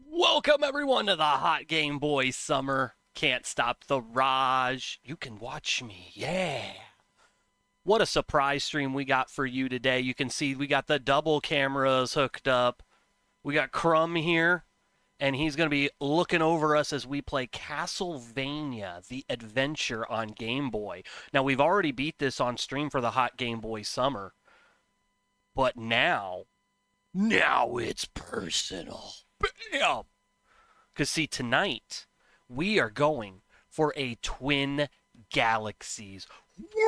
Welcome everyone to the Hot Game Boy Summer. Can't stop the Raj. You can watch me. Yeah. What a surprise stream we got for you today. You can see we got the double cameras hooked up. We got Crumb here, and he's going to be looking over us as we play Castlevania, the adventure on Game Boy. Now, we've already beat this on stream for the Hot Game Boy Summer, but now it's personal. Bam! Because, see, tonight we are going for a Twin Galaxies world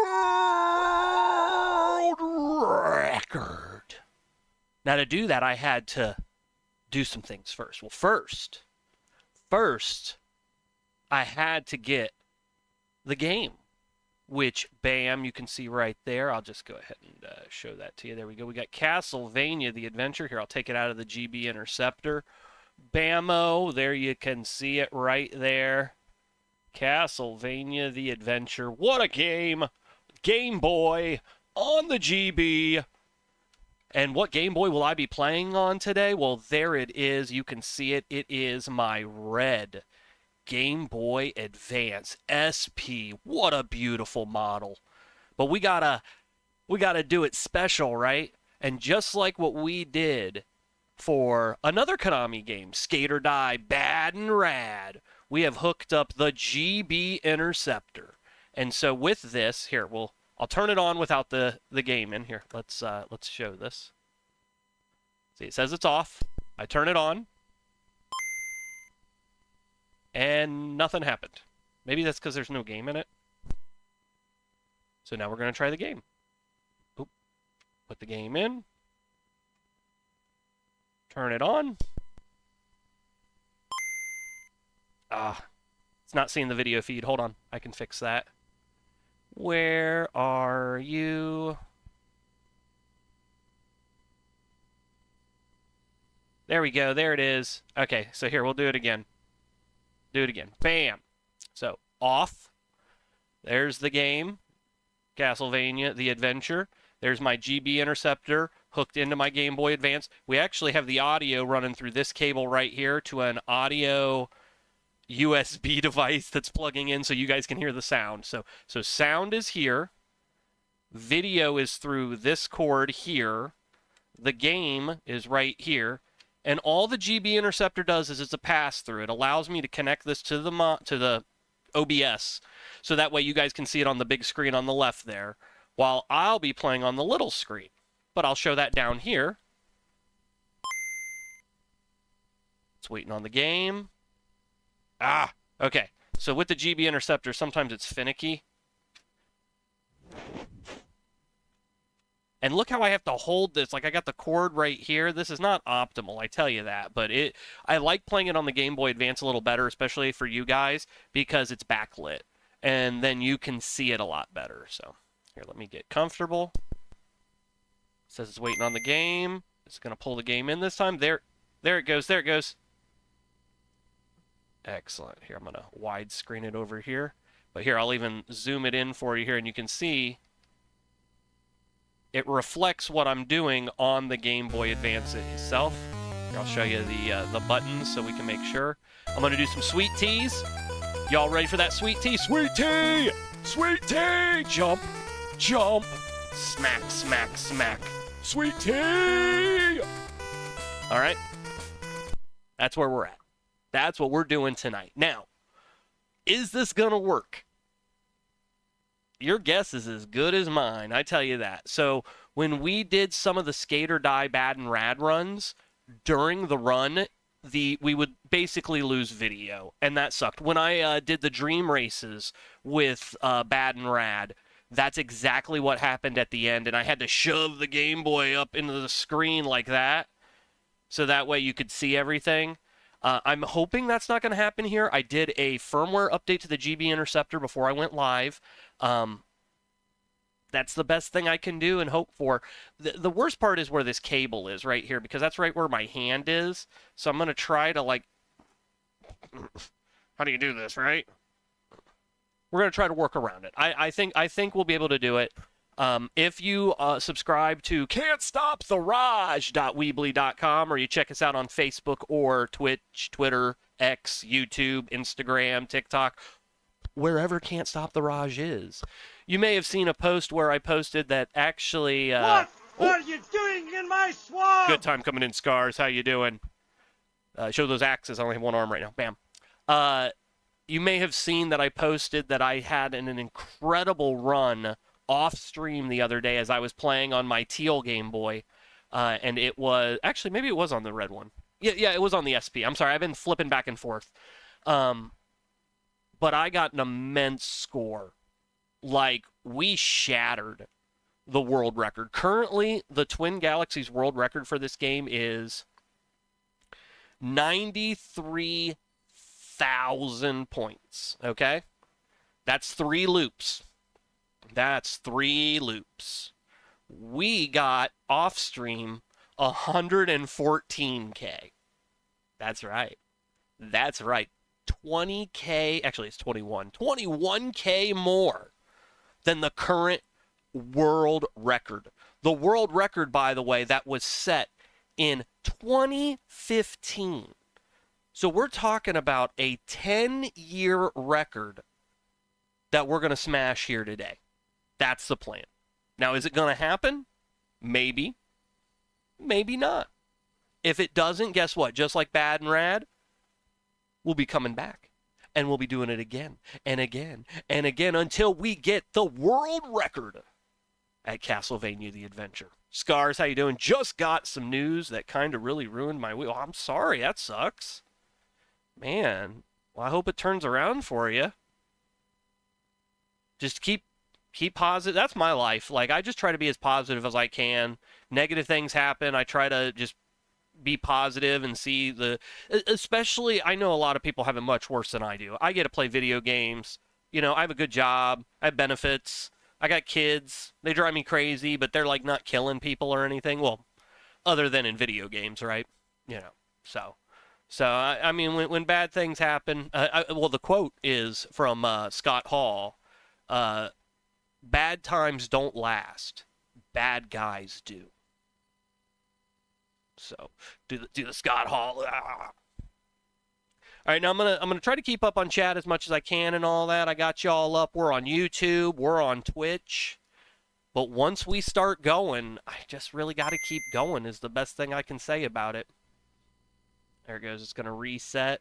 record. Now, to do that, I had to do some things first. Well, first, I had to get the game, which, bam, you can see right there. I'll just go ahead and show that to you. There we go. We got Castlevania, the adventure. Here, I'll take it out of the GB Interceptor. Bammo, there you can see it right there. Castlevania, the adventure. What a game! Game Boy on the GB. And what Game Boy will I be playing on today? Well, there it is. You can see it. It is my red Game Boy Advance SP. What a beautiful model. But we gotta do it special, right? And just like what we did for another Konami game, Skate or Die, Bad and Rad, we have hooked up the GB Interceptor. And so with this, here, I'll turn it on without the game in here. Let's show this. See, it says it's off. I turn it on, and nothing happened. Maybe that's because there's no game in it. So now we're going to try the game. Oop. Put the game in. Turn it on. It's not seeing the video feed. Hold on. I can fix that. Where are you? There we go. There it is. Okay, so here, we'll do it again. Do it again. Bam. So, off. There's the game. Castlevania, the adventure. There's my GB Interceptor hooked into my Game Boy Advance. We actually have the audio running through this cable right here to an audio USB device that's plugging in so you guys can hear the sound. So sound is here. Video is through this cord here. The game is right here. And all the GB Interceptor does is it's a pass-through. It allows me to connect this to the OBS, so that way you guys can see it on the big screen on the left there, while I'll be playing on the little screen. But I'll show that down here. It's waiting on the game. Okay. So with the GB Interceptor, sometimes it's finicky. And look how I have to hold this. Like, I got the cord right here. This is not optimal, I tell you that. But I like playing it on the Game Boy Advance a little better, especially for you guys, because it's backlit. And then you can see it a lot better. So, here, let me get comfortable. It says it's waiting on the game. It's going to pull the game in this time. There it goes. There it goes. Excellent. Here, I'm going to widescreen it over here. But here, I'll even zoom it in for you here, and you can see it reflects what I'm doing on the Game Boy Advance itself. Here, I'll show you the buttons so we can make sure. I'm going to do some sweet teas. Y'all ready for that sweet tea? Sweet tea! Sweet tea! Jump! Jump! Smack, smack, smack. Sweet tea! All right. That's where we're at. That's what we're doing tonight. Now, is this going to work? Your guess is as good as mine, I tell you that. So when we did some of the Skate or Die Bad and Rad runs, during the run, we would basically lose video, and that sucked. When I did the Dream Races with Bad and Rad, that's exactly what happened at the end, and I had to shove the Game Boy up into the screen like that, so that way you could see everything. I'm hoping that's not going to happen here. I did a firmware update to the GB Interceptor before I went live. That's the best thing I can do and hope for. The worst part is where this cable is right here, because that's right where my hand is. So I'm going to try to, like, how do you do this, right? We're going to try to work around it. I think we'll be able to do it. If you subscribe to can'tstoptheraj.weebly.com, or you check us out on Facebook or Twitch, Twitter, X, YouTube, Instagram, TikTok, wherever Can't Stop the Raj is. You may have seen a post where I posted that actually... what are you doing in my swamp? Good time coming in, Scars. How you doing? Show those axes. I only have one arm right now. Bam. You may have seen that I posted that I had an incredible run off stream the other day as I was playing on my teal Game Boy. And it was... Actually, maybe it was on the red one. Yeah, it was on the SP. I'm sorry. I've been flipping back and forth. But I got an immense score. Like, we shattered the world record. Currently, the Twin Galaxies world record for this game is 93,000 points. Okay? That's 3 loops. That's 3 loops. We got off stream 114K. That's right. That's right. 20K, actually it's 21K more than the current world record. The world record, by the way, that was set in 2015. So we're talking about a 10-year record that we're going to smash here today. That's the plan. Now, is it going to happen? Maybe. Maybe not. If it doesn't, guess what? Just like Bad and Rad, we'll be coming back. And we'll be doing it again and again and again until we get the world record at Castlevania the Adventure. Scars, how you doing? Just got some news that kind of really ruined my week. Oh, I'm sorry. That sucks. Man. Well, I hope it turns around for you. Just keep positive. That's my life. Like, I just try to be as positive as I can. Negative things happen. I try to just be positive and see especially, I know a lot of people have it much worse than I do. I get to play video games. You know, I have a good job. I have benefits. I got kids. They drive me crazy, but they're like not killing people or anything. Well, other than in video games, right? You know, so I mean, when bad things happen, well, the quote is from Scott Hall, bad times don't last. Bad guys do. So, do the Scott Hall. Ah. All right, now I'm gonna try to keep up on chat as much as I can and all that. I got y'all up. We're on YouTube. We're on Twitch. But once we start going, I just really got to keep going is the best thing I can say about it. There it goes. It's gonna reset.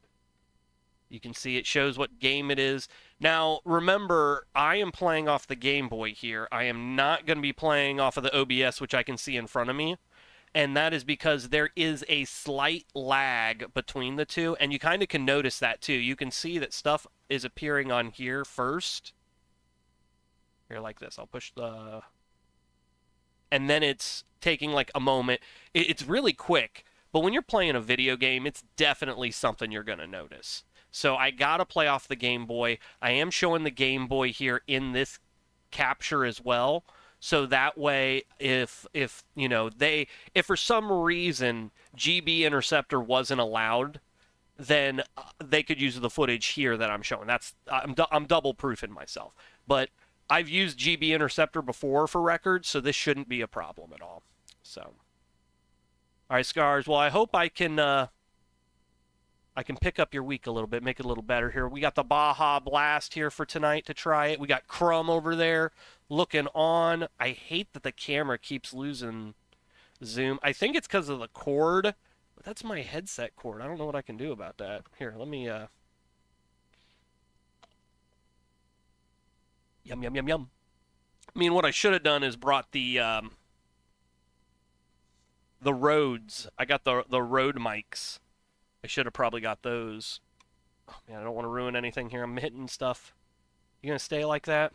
You can see it shows what game it is. Now, remember, I am playing off the Game Boy here. I am not going to be playing off of the OBS, which I can see in front of me. And that is because there is a slight lag between the two, and you kind of can notice that too. You can see that stuff is appearing on here first. Here, like this. I'll push the... And then it's taking like a moment. It's really quick, but when you're playing a video game, it's definitely something you're going to notice. So I got to play off the Game Boy. I am showing the Game Boy here in this capture as well. So that way, if you know, if for some reason GB Interceptor wasn't allowed, then they could use the footage here that I'm showing. I'm double proofing myself. But I've used GB Interceptor before for records, so this shouldn't be a problem at all. So, all right, Scars. Well, I hope I can pick up your week a little bit, make it a little better here. We got the Baja Blast here for tonight to try it. We got Crumb over there looking on. I hate that the camera keeps losing zoom. I think it's because of the cord, but that's my headset cord. I don't know what I can do about that. Here, let me, yum, yum, yum, yum. I mean, what I should have done is brought the Rhodes. I got the Rode mics. I should have probably got those. Oh, man, I don't want to ruin anything here. I'm hitting stuff. You gonna stay like that?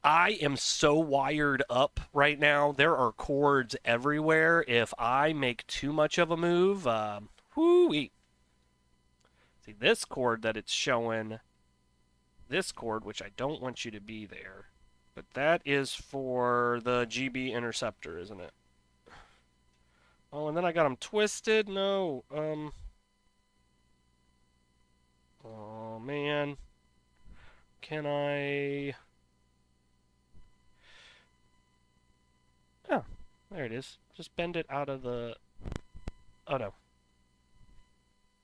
I am so wired up right now. There are cords everywhere. If I make too much of a move, whoo-wee. See, this cord that it's showing, this cord, which I don't want you to be there, but that is for the GB Interceptor, isn't it? Oh, and then I got them twisted. No, oh, man. Can I... Oh, there it is. Just bend it out of the... Oh, no.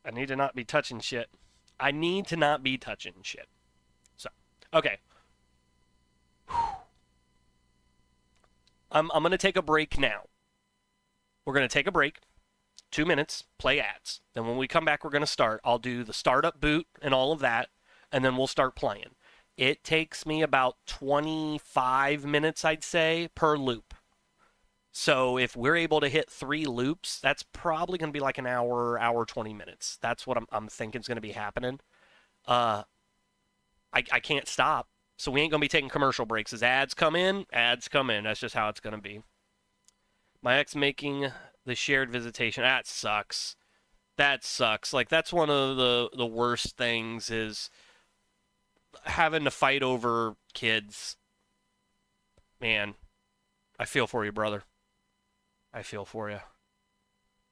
I need to not be touching shit. I need to not be touching shit. So, okay. I'm going to take a break now. We're going to take a break. 2 minutes, play ads. Then when we come back, we're going to start. I'll do the startup boot and all of that, and then we'll start playing. It takes me about 25 minutes, I'd say, per loop. So if we're able to hit 3 loops, that's probably going to be like an hour 20 minutes. That's what I'm thinking is going to be happening. I can't stop. So we ain't going to be taking commercial breaks. As ads come in, ads come in. That's just how it's going to be. My ex making the shared visitation. That sucks. That sucks. Like, that's one of the worst things is having to fight over kids. Man, I feel for you, brother. I feel for you.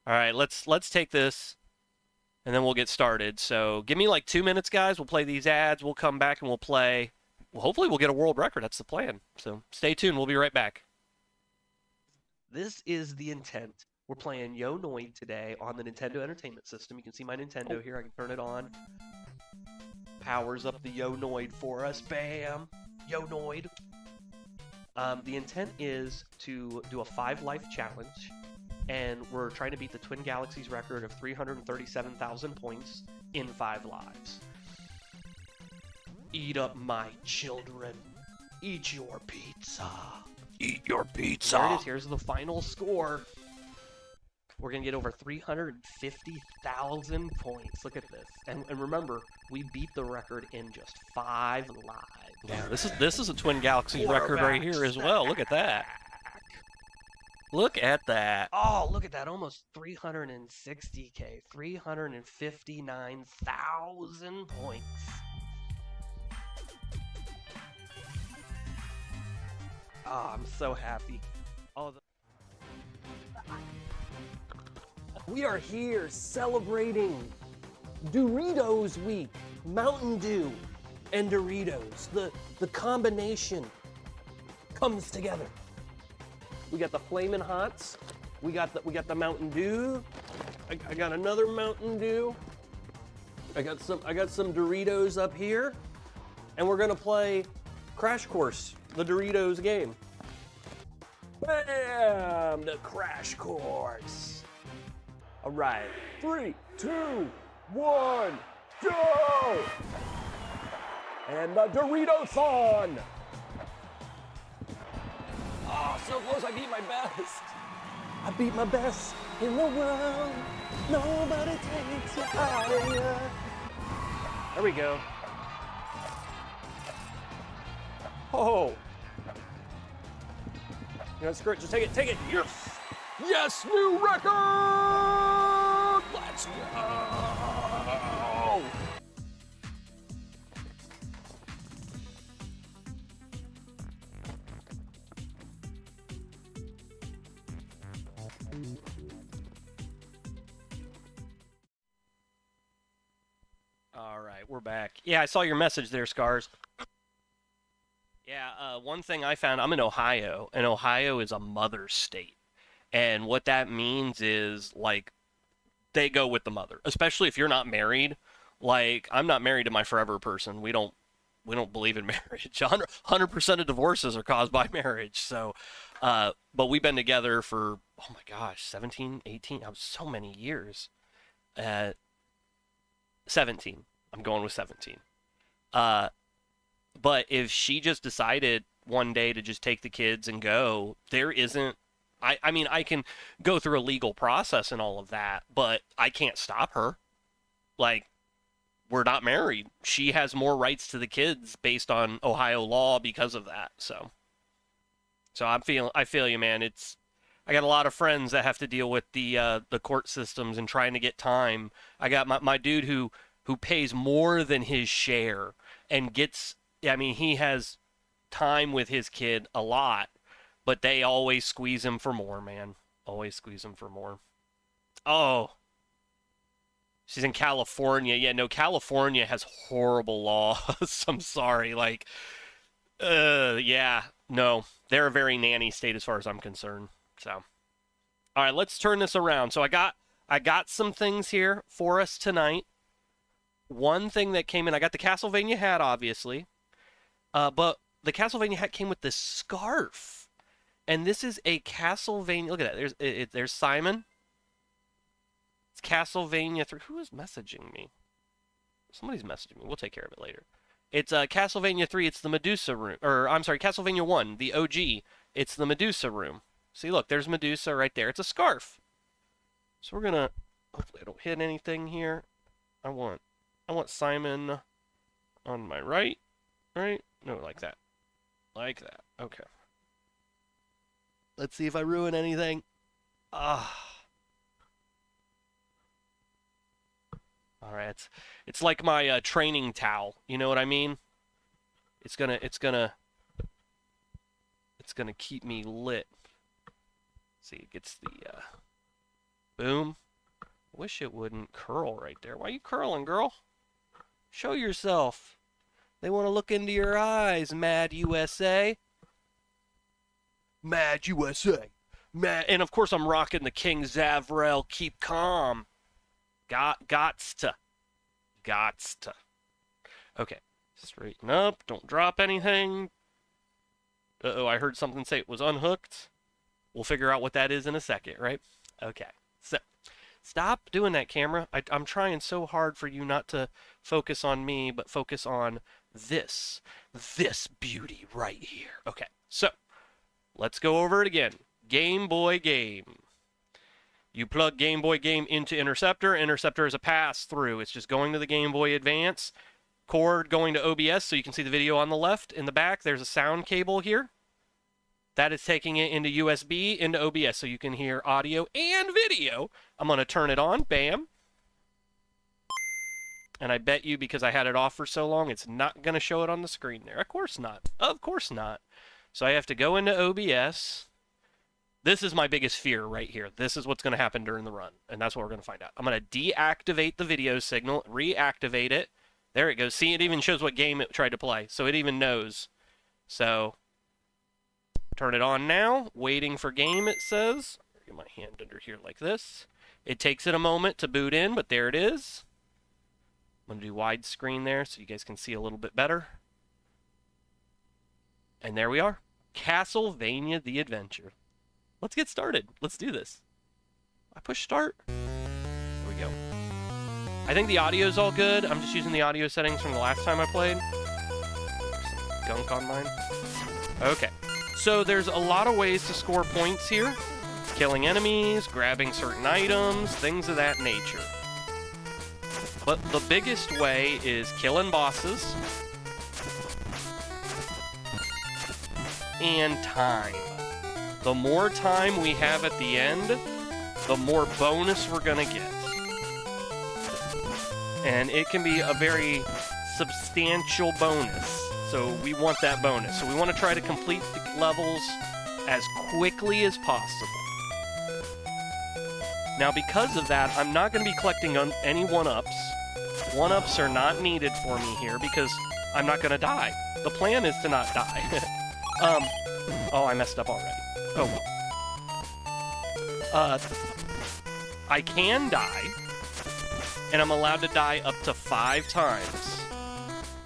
All right, let's take this, and then we'll get started. So give me like 2 minutes, guys. We'll play these ads. We'll come back and we'll play. Well, hopefully we'll get a world record. That's the plan. So stay tuned. We'll be right back. This is the intent. We're playing Yo Noid today on the Nintendo Entertainment System. You can see my Nintendo here. I can turn it on. Powers up the Yo Noid for us. Bam! Yo Noid. The intent is to do a 5-life challenge, and we're trying to beat the Twin Galaxies record of 337,000 points in 5 lives. Eat up, my children. Eat your pizza. Eat your pizza. There it is. Here's the final score. We're going to get over 350,000 points. Look at this. And remember, we beat the record in just 5 lives. Yeah, this is a Twin Galaxies record right here as well. Look at that. Look at that. Oh, look at that. Almost 360K. 359,000 points. Oh, I'm so happy. We are here celebrating Doritos Week. Mountain Dew and Doritos. The combination comes together. We got the Flamin' Hots. We got the Mountain Dew. I got another Mountain Dew. I got some Doritos up here, and we're gonna play Crash Course, the Doritos game. Bam! The Crash Course. All right, 3, 2, 1, go! And the Dorito-thon! Oh, so close, I beat my best. I beat my best in the world. Nobody takes you higher. There we go. Oh. You know, screw it, just take it. Yes! Yes, new record! Let's go! All right, we're back. Yeah, I saw your message there, Scars. Yeah, one thing I found, I'm in Ohio, and Ohio is a mother state. And what that means is, like, they go with the mother, especially if you're not married. Like, I'm not married to my forever person. We don't believe in marriage. 100% of divorces are caused by marriage. So, but we've been together for, oh my gosh, 17, 18, so many years. 17. I'm going with 17. But if she just decided one day to just take the kids and go, there isn't, I mean, I can go through a legal process and all of that, but I can't stop her. Like, we're not married. She has more rights to the kids based on Ohio law because of that. So I feel you, man. I got a lot of friends that have to deal with the court systems and trying to get time. I got my dude who pays more than his share and gets, I mean, he has time with his kid a lot, but they always squeeze him for more, man. Always squeeze him for more. Oh, she's in California. Yeah, no, California has horrible laws. I'm sorry. Like, yeah. No, they're a very nanny state as far as I'm concerned. So, all right, let's turn this around. So I got some things here for us tonight. One thing that came in, I got the Castlevania hat, obviously, but the Castlevania hat came with this scarf, and this is a Castlevania. Look at that. There's Simon. It's Castlevania 3. Who is messaging me? Somebody's messaging me. We'll take care of it later. It's Castlevania 3. It's the Medusa room. Or, I'm sorry, Castlevania 1, the OG. It's the Medusa room. See, look, there's Medusa right there. It's a scarf. So we're going to... Hopefully I don't hit anything here. I want Simon on my right. Right? No, like that. Like that. Okay. Let's see if I ruin anything. All right, it's like my training towel. You know what I mean? It's gonna keep me lit. See, it gets the boom. Wish it wouldn't curl right there. Why are you curling, girl? Show yourself. They want to look into your eyes, Mad USA. Mad USA. Mad, and of course I'm rocking the King Zavrel. Keep calm. Gots to. Okay. Straighten up. Don't drop anything. Uh-oh, I heard something say it was unhooked. We'll figure out what that is in a second, right? Okay. So, stop doing that, camera. I'm trying so hard for you not to focus on me, but focus on this. This beauty right here. Okay. So, let's go over it again. Game Boy game. You plug Game Boy game into Interceptor. Interceptor is a pass-through. It's just going to the Game Boy Advance. Cord going to OBS, so you can see the video on the left. In the back, there's a sound cable here. That is taking it into USB, into OBS, so you can hear audio and video. I'm going to turn it on. Bam. And I bet you, because I had it off for so long, it's not going to show it on the screen there. Of course not. Of course not. So I have to go into OBS. This is my biggest fear right here. This is what's going to happen during the run, and that's what we're going to find out. I'm going to deactivate the video signal, reactivate it. There it goes. See, it even shows what game it tried to play, so it even knows. So, turn it on now. Waiting for game, it says. Get my hand under here like this. It takes it a moment to boot in, but there it is. I'm going to do widescreen there so you guys can see a little bit better. And there we are. Castlevania the Adventure. Let's get started. Let's do this. I push start. There we go. I think the audio is all good. I'm just using the audio settings from the last time I played. Some gunk on mine. Okay. So there's a lot of ways to score points here. Killing enemies, grabbing certain items, things of that nature. But the biggest way is killing bosses. And time. The more time we have at the end, the more bonus we're going to get. And it can be a very substantial bonus. So we want that bonus. So we want to try to complete the levels as quickly as possible. Now because of that, I'm not going to be collecting any one-ups. One-ups are not needed for me here because I'm not going to die. The plan is to not die. Oh, I messed up already. Oh, well. I can die, and I'm allowed to die up to 5 times.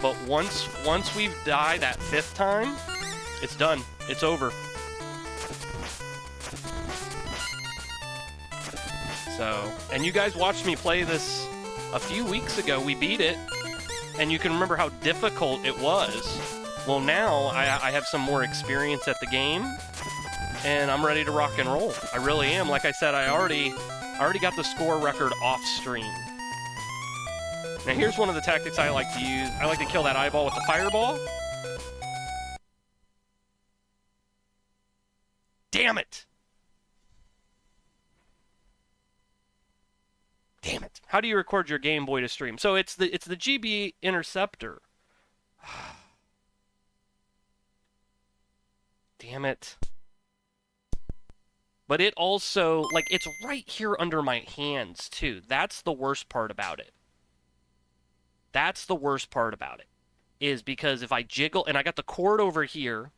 But once we've died that 5th time, it's done. It's over. So, and you guys watched me play this a few weeks ago. We beat it, and you can remember how difficult it was. Well, now I have some more experience at the game, and I'm ready to rock and roll. I really am. Like I said, I already got the score record off stream. Now here's one of the tactics I like to use. I like to kill that eyeball with the fireball. Damn it! Damn it! How do you record your Game Boy to stream? So it's the GB Interceptor. Damn it. But it also, like, it's right here under my hands, too. That's the worst part about it. That's the worst part about it. Is because if I jiggle, and I got the cord over here,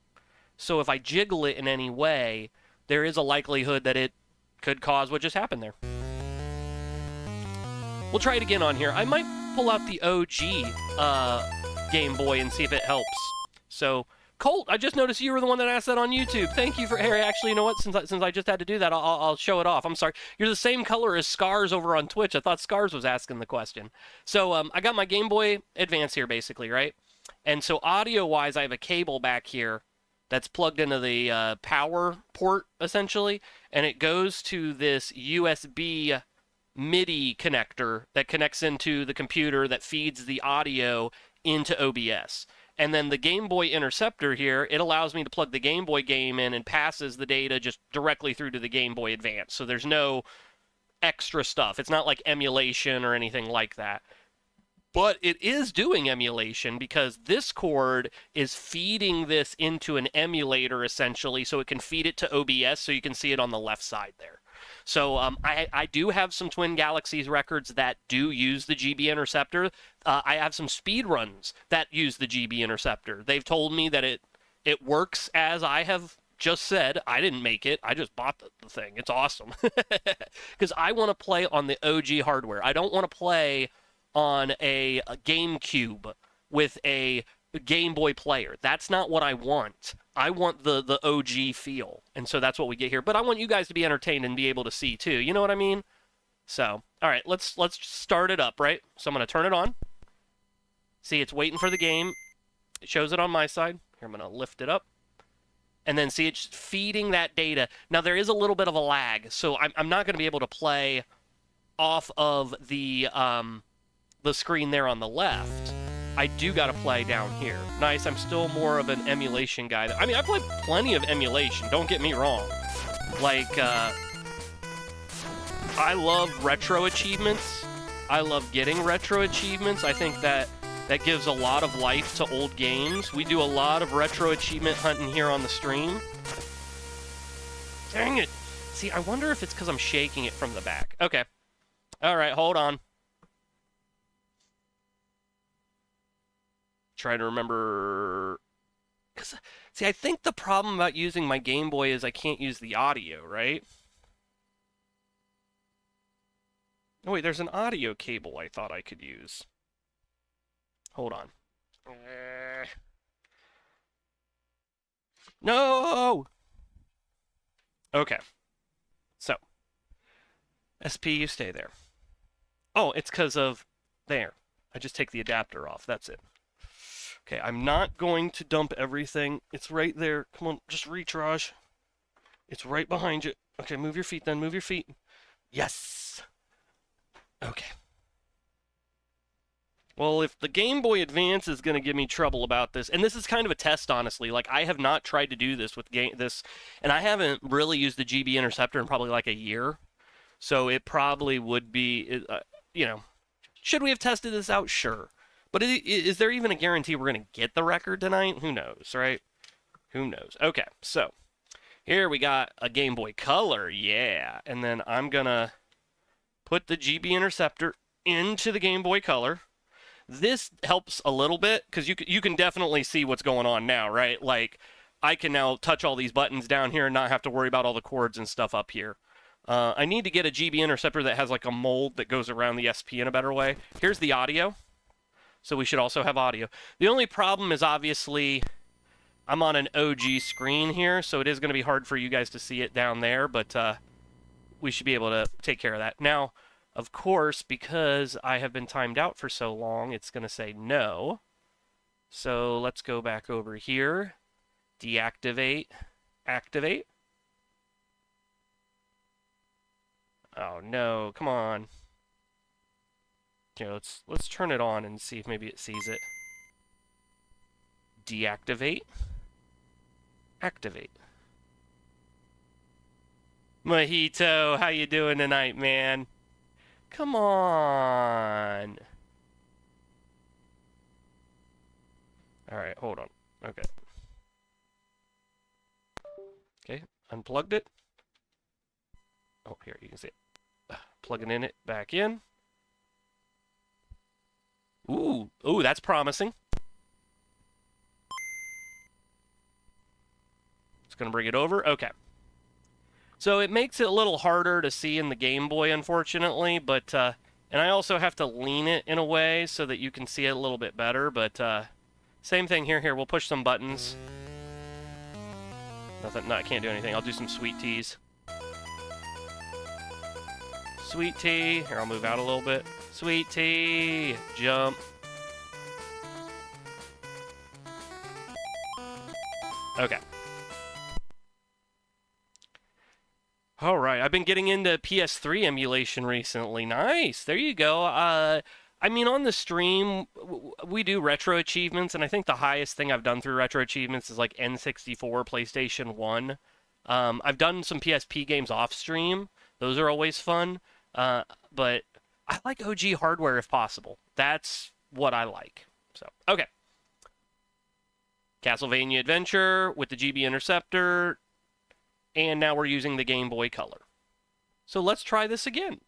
So if I jiggle it in any way, there is a likelihood that it could cause what just happened there. We'll try it again on here. I might pull out the OG Game Boy and see if it helps. So, Colt, I just noticed you were the one that asked that on YouTube. Thank you for Harry. Actually, you know what? Since I just had to do that, I'll show it off. I'm sorry. You're the same color as Scars over on Twitch. I thought Scars was asking the question. So I got my Game Boy Advance here, basically, right? And so audio-wise, I have a cable back here that's plugged into the power port, essentially, and it goes to this USB MIDI connector that connects into the computer that feeds the audio into OBS. And then the Game Boy Interceptor here, it allows me to plug the Game Boy game in and passes the data just directly through to the Game Boy Advance. So there's no extra stuff. It's not like emulation or anything like that. But it is doing emulation because this cord is feeding this into an emulator, essentially, so it can feed it to OBS, so you can see it on the left side there. So I do have some Twin Galaxies records that do use the GB Interceptor. I have some speed runs that use the GB Interceptor. They've told me that it works as I have just said. I didn't make it. I just bought the thing. It's awesome. Because I want to play on the OG hardware. I don't want to play on a GameCube with a Game Boy player. That's not what I want. I want the OG feel. And so that's what we get here. But I want you guys to be entertained and be able to see too. You know what I mean? So, all right, let's start it up, right? So I'm going to turn it on. See, it's waiting for the game. It shows it on my side. Here, I'm going to lift it up. And then see, it's feeding that data. Now, there is a little bit of a lag, so I'm not going to be able to play off of the screen there on the left. I do got to play down here. Nice, I'm still more of an emulation guy. I mean, I played plenty of emulation, don't get me wrong. Like, I love retro achievements. I love getting retro achievements. I think that gives a lot of life to old games. We do a lot of retro achievement hunting here on the stream. Dang it. See, I wonder if it's because I'm shaking it from the back. Okay. All right, hold on. Try to remember. See, I think the problem about using my Game Boy is I can't use the audio, right? Oh, wait, there's an audio cable I thought I could use. Hold on. No! Okay. So. SP, you stay there. Oh, it's because of there. I just take the adapter off. That's it. Okay, I'm not going to dump everything. It's right there. Come on, just reach, Raj. It's right behind you. Okay, move your feet then. Move your feet. Yes! Okay. Well, if the Game Boy Advance is going to give me trouble about this, and this is kind of a test, honestly. Like, I have not tried to do this with this, and I haven't really used the GB Interceptor in probably like a year. So it probably would be, you know, should we have tested this out? Sure. But is there even a guarantee we're going to get the record tonight? Who knows, right? Who knows? Okay, so here we got a Game Boy Color, yeah. And then I'm going to put the GB Interceptor into the Game Boy Color. This helps a little bit because you can definitely see what's going on now, right? Like, I can now touch all these buttons down here and not have to worry about all the cords and stuff up here. I need to get a GB Interceptor that has like a mold that goes around the SP in a better way. Here's the audio. So we should also have audio. The only problem is obviously I'm on an OG screen here, so it is going to be hard for you guys to see it down there, but we should be able to take care of that. Now, of course, because I have been timed out for so long, it's going to say no. So let's go back over here. Deactivate. Activate. Oh no, come on. Okay, let's turn it on and see if maybe it sees it. Deactivate. Activate. Mojito, how you doing tonight, man? Come on. Alright, hold on. Okay. Okay, unplugged it. Oh, here, you can see it. Plugging in it back in. Ooh, that's promising. going to bring it over. Okay. So it makes it a little harder to see in the Game Boy, unfortunately, but, and I also have to lean it in a way so that you can see it a little bit better, but, same thing here. Here, we'll push some buttons. Nothing, no, I can't do anything. I'll do some sweet teas. Sweet tea. Here, I'll move out a little bit. Sweet tea. Jump. Okay. All right, I've been getting into PS3 emulation recently. Nice. There you go. I mean, on the stream, we do retro achievements, and I think the highest thing I've done through retro achievements is like N64, PlayStation 1. I've done some PSP games off stream. Those are always fun. But I like OG hardware if possible. That's what I like. So, okay. Castlevania Adventure with the GB Interceptor. And now we're using the Game Boy Color. So let's try this again.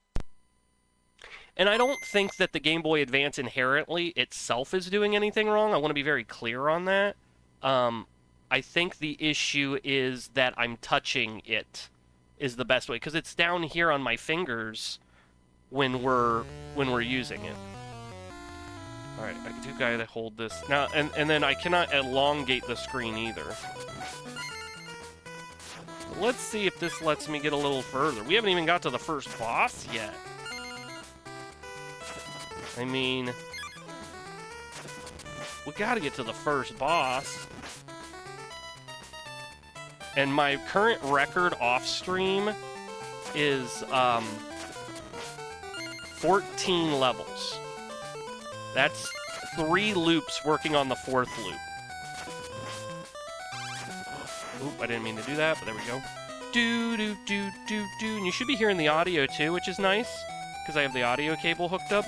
And I don't think that the Game Boy Advance inherently itself is doing anything wrong. I want to be very clear on that. I think the issue is that I'm touching it is the best way, because it's down here on my fingers when we're using it. All right, I do gotta hold this now, and then I cannot elongate the screen either. Let's see if this lets me get a little further. We haven't even got to the first boss yet. I mean, we gotta get to the first boss. And my current record off stream is 14 levels. That's 3 loops working on the 4th loop. Oop, I didn't mean to do that, but there we go. Do, do, do, do, do. And you should be hearing the audio too, which is nice, because I have the audio cable hooked up.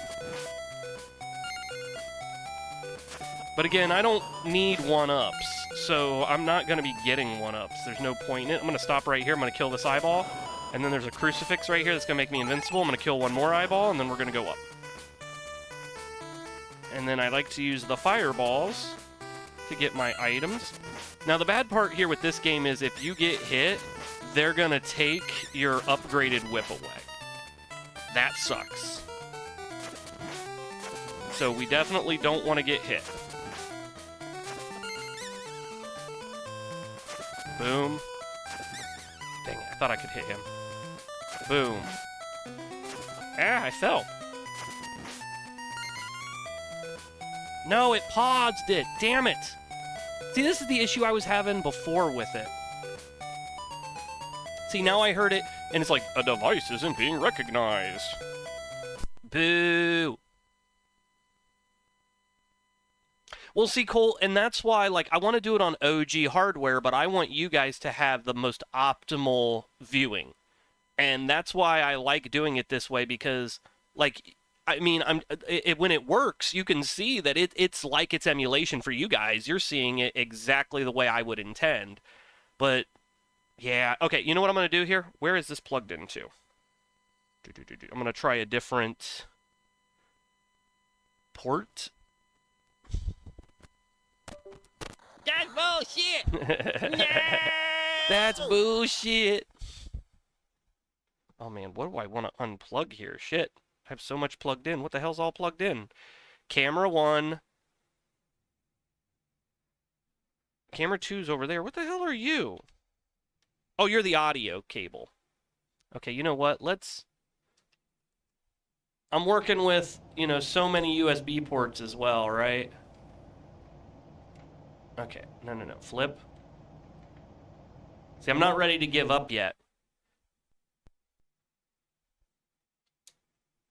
But again, I don't need 1-ups, so I'm not going to be getting 1-ups. There's no point in it. I'm going to stop right here. I'm going to kill this eyeball. And then there's a crucifix right here that's going to make me invincible. I'm going to kill one more eyeball, and then we're going to go up. And then I like to use the fireballs to get my items. Now, the bad part here with this game is if you get hit, they're going to take your upgraded whip away. That sucks. So we definitely don't want to get hit. Boom. Dang it, I thought I could hit him. Boom. Ah, I fell. No, it paused it. Damn it. See, this is the issue I was having before with it. See, now I heard it, and it's like, a device isn't being recognized. Boo. Well, see, Cole, and that's why, like, I want to do it on OG hardware, but I want you guys to have the most optimal viewing. And that's why I like doing it this way, because, like, I mean, when it works, you can see that it's like it's emulation for you guys. You're seeing it exactly the way I would intend. But, yeah. Okay, you know what I'm going to do here? Where is this plugged into? I'm going to try a different port. That's bullshit! No! That's bullshit. Oh, man, what do I want to unplug here? Shit. I have so much plugged in. What the hell's all plugged in? Camera 1. Camera 2's over there. What the hell are you? Oh, you're the audio cable. Okay, you know what? I'm working with, you know, so many USB ports as well, right? Okay, no. Flip. See, I'm not ready to give up yet.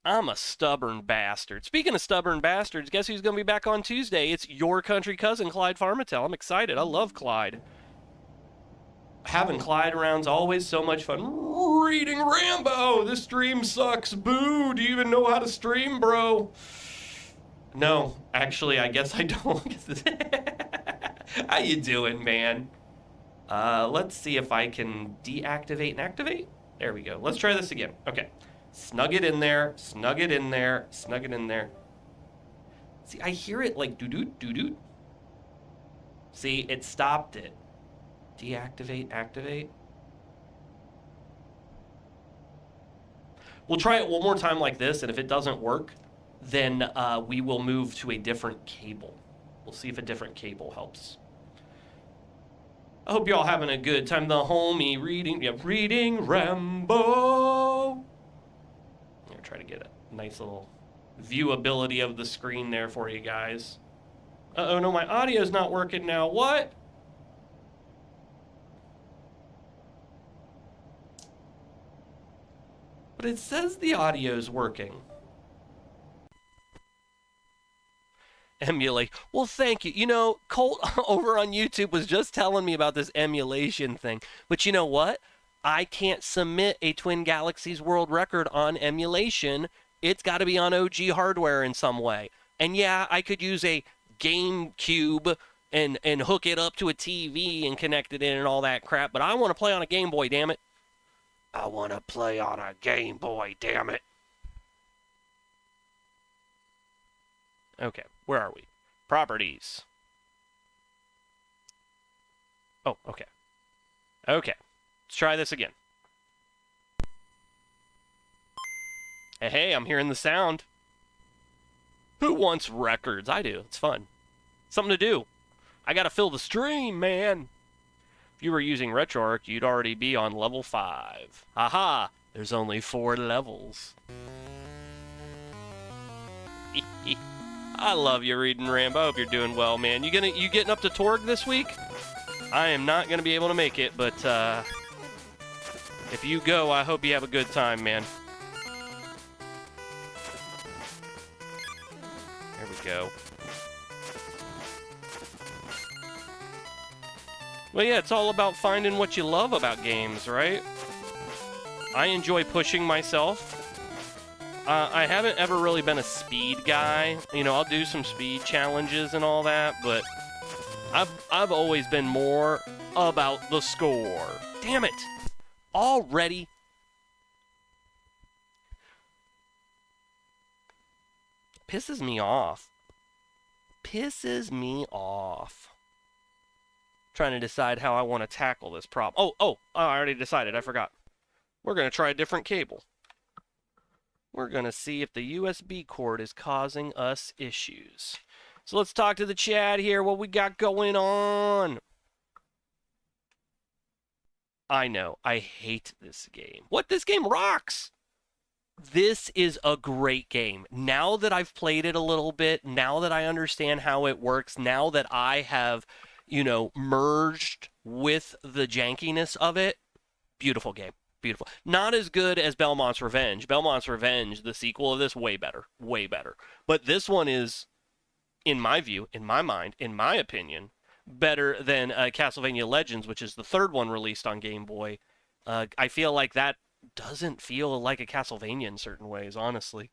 I'm a stubborn bastard. Speaking of stubborn bastards, guess who's going to be back on Tuesday? It's your country cousin, Clyde Farmatel. I'm excited. I love Clyde. Having Clyde around's always so much fun. Reading Rambo! This stream sucks. Boo! Do you even know how to stream, bro? No, actually, I guess I don't. How you doing, man? Let's see if I can deactivate and activate. There we go. Let's try this again. Okay. Snug it in there, snug it in there, snug it in there. See, I hear it like doo-doo, doo-doo. See, it stopped it. Deactivate, activate. We'll try it one more time like this, and if it doesn't work, then we will move to a different cable. We'll see if a different cable helps. I hope y'all having a good time. The homie reading Rambo. I'm gonna try to get a nice little viewability of the screen there for you guys. Uh-oh, no, my audio's not working now. What? But it says the audio's working. Emulate. Well, thank you. You know, Colt over on YouTube was just telling me about this emulation thing. But you know what? I can't submit a Twin Galaxies world record on emulation. It's got to be on OG hardware in some way. And yeah, I could use a GameCube and hook it up to a TV and connect it in and all that crap. But I want to play on a Game Boy, damn it. I want to play on a Game Boy, damn it. Okay, where are we? Properties. Oh, okay. Okay, let's try this again. Hey, I'm hearing the sound. Who wants records? I do. It's fun. Something to do. I gotta fill the stream, man. If you were using RetroArch, you'd already be on level 5. Haha, there's only 4 levels. I love you reading Rambo. I hope you're doing well, man. You getting up to Torg this week? I am not gonna be able to make it, but if you go, I hope you have a good time, man. There we go. Well, yeah, it's all about finding what you love about games, right? I enjoy pushing myself. I haven't ever really been a speed guy. You know, I'll do some speed challenges and all that, but I've always been more about the score. Damn it! Already? Pisses me off. Pisses me off. Trying to decide how I want to tackle this problem. Oh, I already decided. I forgot. We're going to try a different cable. We're going to see if the USB cord is causing us issues. So let's talk to the chat here. What we got going on? I know. I hate this game. What? This game rocks! This is a great game. Now that I've played it a little bit, now that I understand how it works, now that I have, you know, merged with the jankiness of it, beautiful game. Beautiful. Not as good as Belmont's Revenge. Belmont's Revenge, the sequel of this, way better. Way better. But this one is, in my view, in my mind, in my opinion, better than Castlevania Legends, which is the third one released on Game Boy. I feel like that doesn't feel like a Castlevania in certain ways, honestly.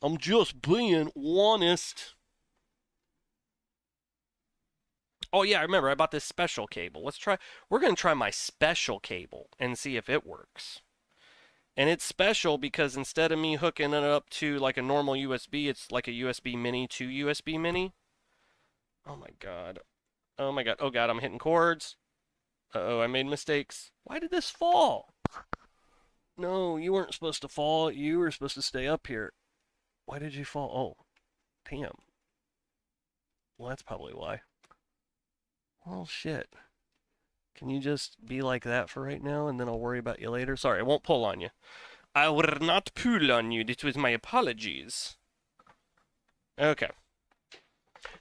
I'm just being honest. Oh yeah, I remember I bought this special cable. We're going to try my special cable and see if it works. And it's special because instead of me hooking it up to like a normal USB, it's like a USB mini to USB mini. Oh my god. Oh my god. Oh god, I'm hitting cords. Uh-oh, I made mistakes. Why did this fall? No, you weren't supposed to fall. You were supposed to stay up here. Why did you fall? Oh, damn. Well, that's probably why. Well, shit. Can you just be like that for right now, and then I'll worry about you later? Sorry, I won't pull on you. I will not pull on you. This was my apologies. Okay.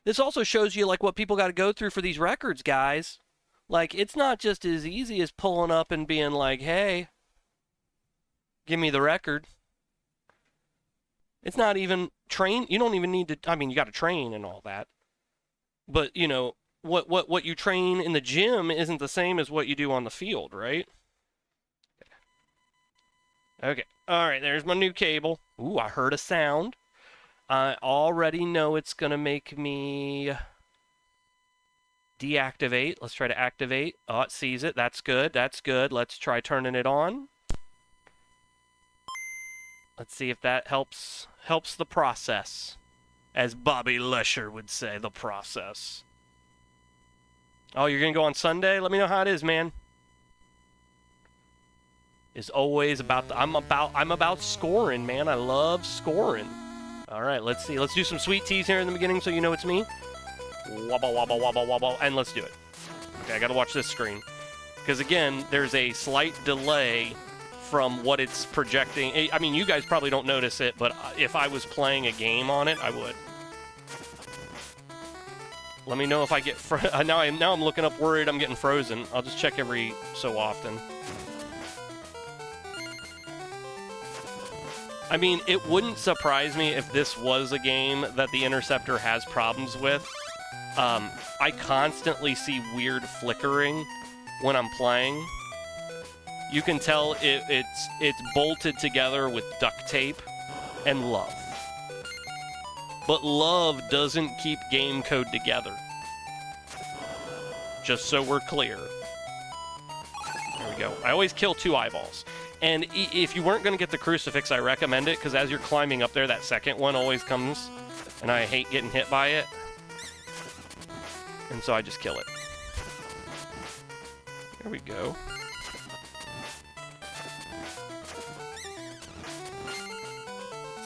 This also shows you, like, what people got to go through for these records, guys. Like, it's not just as easy as pulling up and being like, hey, give me the record. It's not even train. You don't even need to, I mean, you got to train and all that. But, you know, what you train in the gym isn't the same as what you do on the field, right? Okay. All right, there's my new cable. Ooh, I heard a sound. I already know it's going to make me deactivate. Let's try to activate. Oh, it sees it. That's good. That's good. Let's try turning it on. Let's see if that helps the process. As Bobby Lusher would say, the process. Oh, you're gonna go on Sunday? Let me know how it is, man. Is always about I'm about scoring, man. I love scoring. All right, let's see. Let's do some sweet teas here in the beginning so you know it's me. Wobble, wobble, wobble, wobble, and let's do it. Okay, I gotta watch this screen. Because again, there's a slight delay from what it's projecting. I mean, you guys probably don't notice it, but if I was playing a game on it, I would. Let me know if I get now I'm looking up worried I'm getting frozen. I'll just check every so often. I mean, it wouldn't surprise me if this was a game that the Interceptor has problems with. I constantly see weird flickering when I'm playing. You can tell it's bolted together with duct tape and love. But love doesn't keep game code together. Just so we're clear. There we go. I always kill 2 eyeballs. And if you weren't going to get the crucifix, I recommend it, because as you're climbing up there, that second one always comes, and I hate getting hit by it. And so I just kill it. There we go.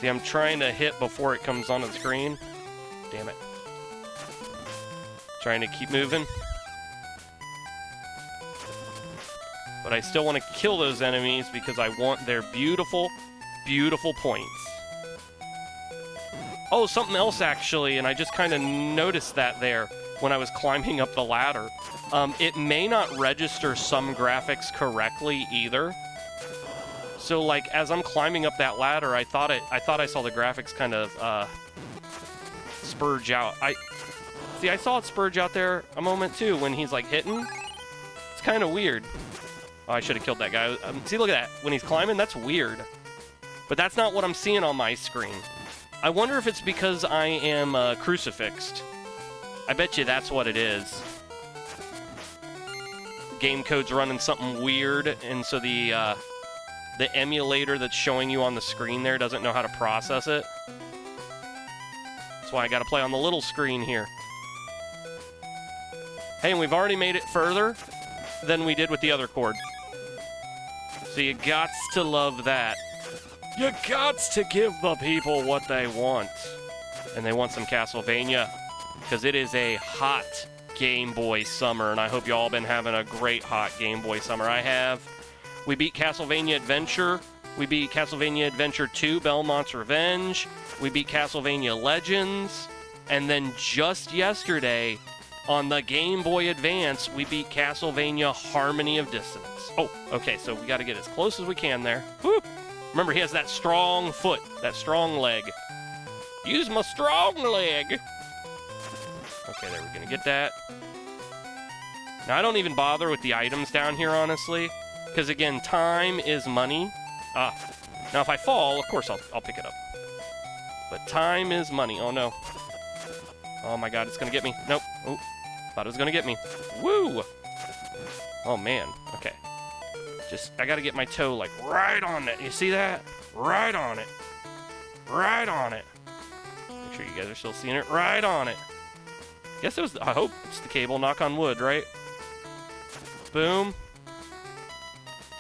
See, I'm trying to hit before it comes on the screen. Damn it. Trying to keep moving. But I still want to kill those enemies because I want their beautiful, beautiful points. Oh, something else actually, and I just kind of noticed that there when I was climbing up the ladder. It may not register some graphics correctly either. So, like, as I'm climbing up that ladder, I thought I saw the graphics kind of spurge out. I saw it spurge out there a moment too when he's like hitting. It's kind of weird. Oh, I should have killed that guy. See, look at that. When he's climbing, that's weird. But that's not what I'm seeing on my screen. I wonder if it's because I am crucifixed. I bet you that's what it is. Game code's running something weird, and so the emulator that's showing you on the screen there doesn't know how to process it. That's why I gotta play on the little screen here. Hey, and we've already made it further than we did with the other chord. So you gots to love that. You gots to give the people what they want. And they want some Castlevania, because it is a hot Game Boy summer, and I hope you all been having a great hot Game Boy summer. I have. We beat Castlevania Adventure. We beat Castlevania Adventure 2, Belmont's Revenge. We beat Castlevania Legends. And then just yesterday, on the Game Boy Advance, we beat Castlevania Harmony of Dissonance. Oh, okay, so we got to get as close as we can there. Whew. Remember, he has that strong foot, that strong leg. Use my strong leg. Okay, there, we're going to get that. Now, I don't even bother with the items down here, honestly, because, again, time is money. Now, if I fall, of course, I'll pick it up. But time is money. Oh, no. Oh, my God, it's going to get me. Nope. Oh, thought it was going to get me. Woo! Oh, man. Okay. I got to get my toe, like, right on it. You see that? Right on it. Right on it. Make sure you guys are still seeing it. Right on it. Guess it was, I hope it's the cable. Knock on wood, right? Boom.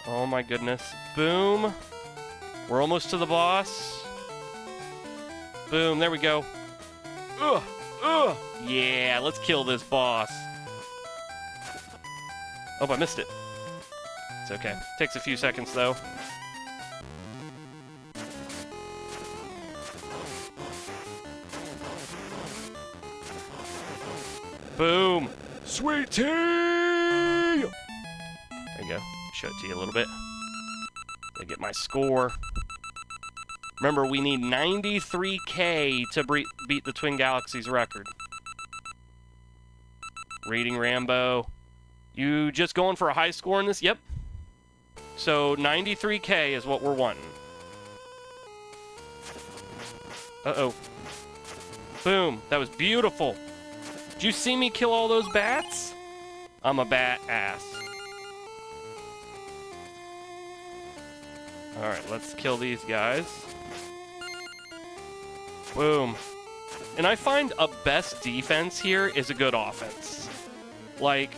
Oh, my goodness. Boom. We're almost to the boss. Boom. There we go. Ugh. Ugh. Yeah, let's kill this boss. Oh, I missed it. It's okay. Takes a few seconds, though. Boom. Sweet tea! There you go. Show it to you a little bit. I get my score. Remember, we need 93K to beat the Twin Galaxies record. Reading Rambo. You just going for a high score in this? Yep. So 93K is what we're wanting. Uh-oh. Boom. That was beautiful. Did you see me kill all those bats? I'm a bat ass. Alright, let's kill these guys. Boom. And I find a best defense here is a good offense. Like,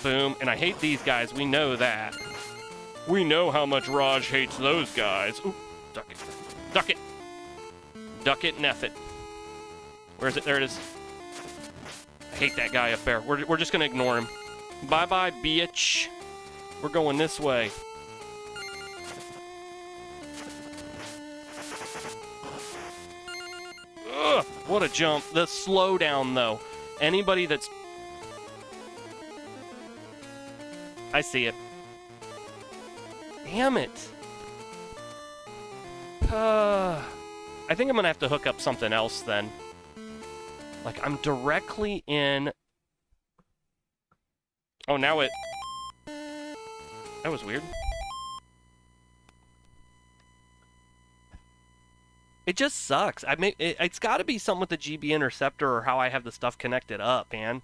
boom. And I hate these guys. We know that. We know how much Raj hates those guys. Ooh, duck it. Duck it. Duck it and F it. Where is it? There it is. I hate that guy up there. We're just going to ignore him. Bye-bye, bitch. We're going this way. Ugh, what a jump. The slowdown, though. Anybody that's... I see it. Damn it. I think I'm going to have to hook up something else then. Like, I'm directly in... Oh, now it... That was weird. It just sucks. It's got to be something with the GB interceptor or how I have the stuff connected up, man.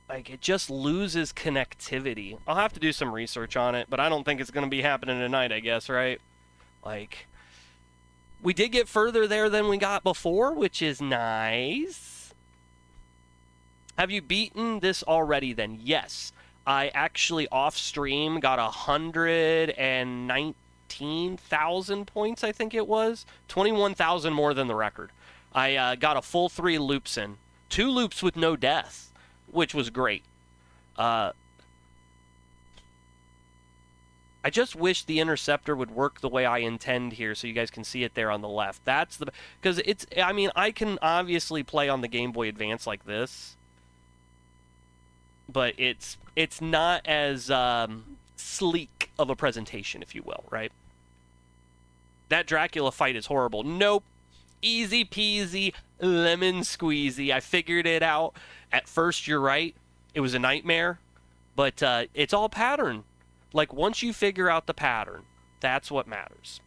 Like, it just loses connectivity. I'll have to do some research on it, but I don't think it's going to be happening tonight, I guess, right? Like, we did get further there than we got before, which is nice. Have you beaten this already then? Yes. I actually off stream got 119,000 points, I think it was. 21,000 more than the record. I got a full 3 loops in. 2 loops with no death, which was great. I just wish the interceptor would work the way I intend here so you guys can see it there on the left. That's the... Because it's... I mean, I can obviously play on the Game Boy Advance like this. But it's not as sleek of a presentation, if you will, right? That Dracula fight is horrible. Nope. Easy peasy, lemon squeezy. I figured it out. At first, you're right. It was a nightmare. But it's all pattern. Like, once you figure out the pattern, that's what matters.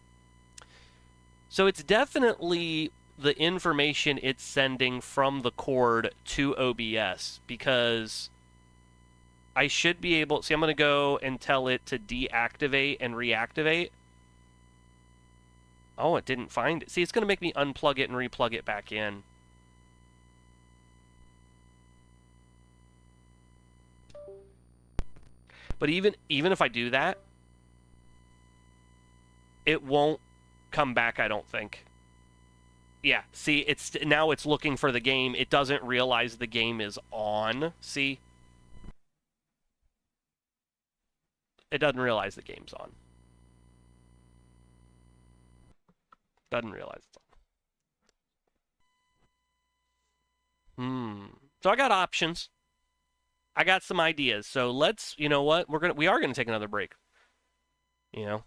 So it's definitely the information it's sending from the cord to OBS, because I should be able... See, I'm going to go and tell it to deactivate and reactivate. Oh, it didn't find it. See, it's going to make me unplug it and replug it back in. But even if I do that, it won't come back, I don't think. Yeah, see, now it's looking for the game. It doesn't realize the game is on. See? It doesn't realize the game's on. Doesn't realize it's on. So I got options. I got some ideas. So let's, you know what? We are gonna take another break. You know,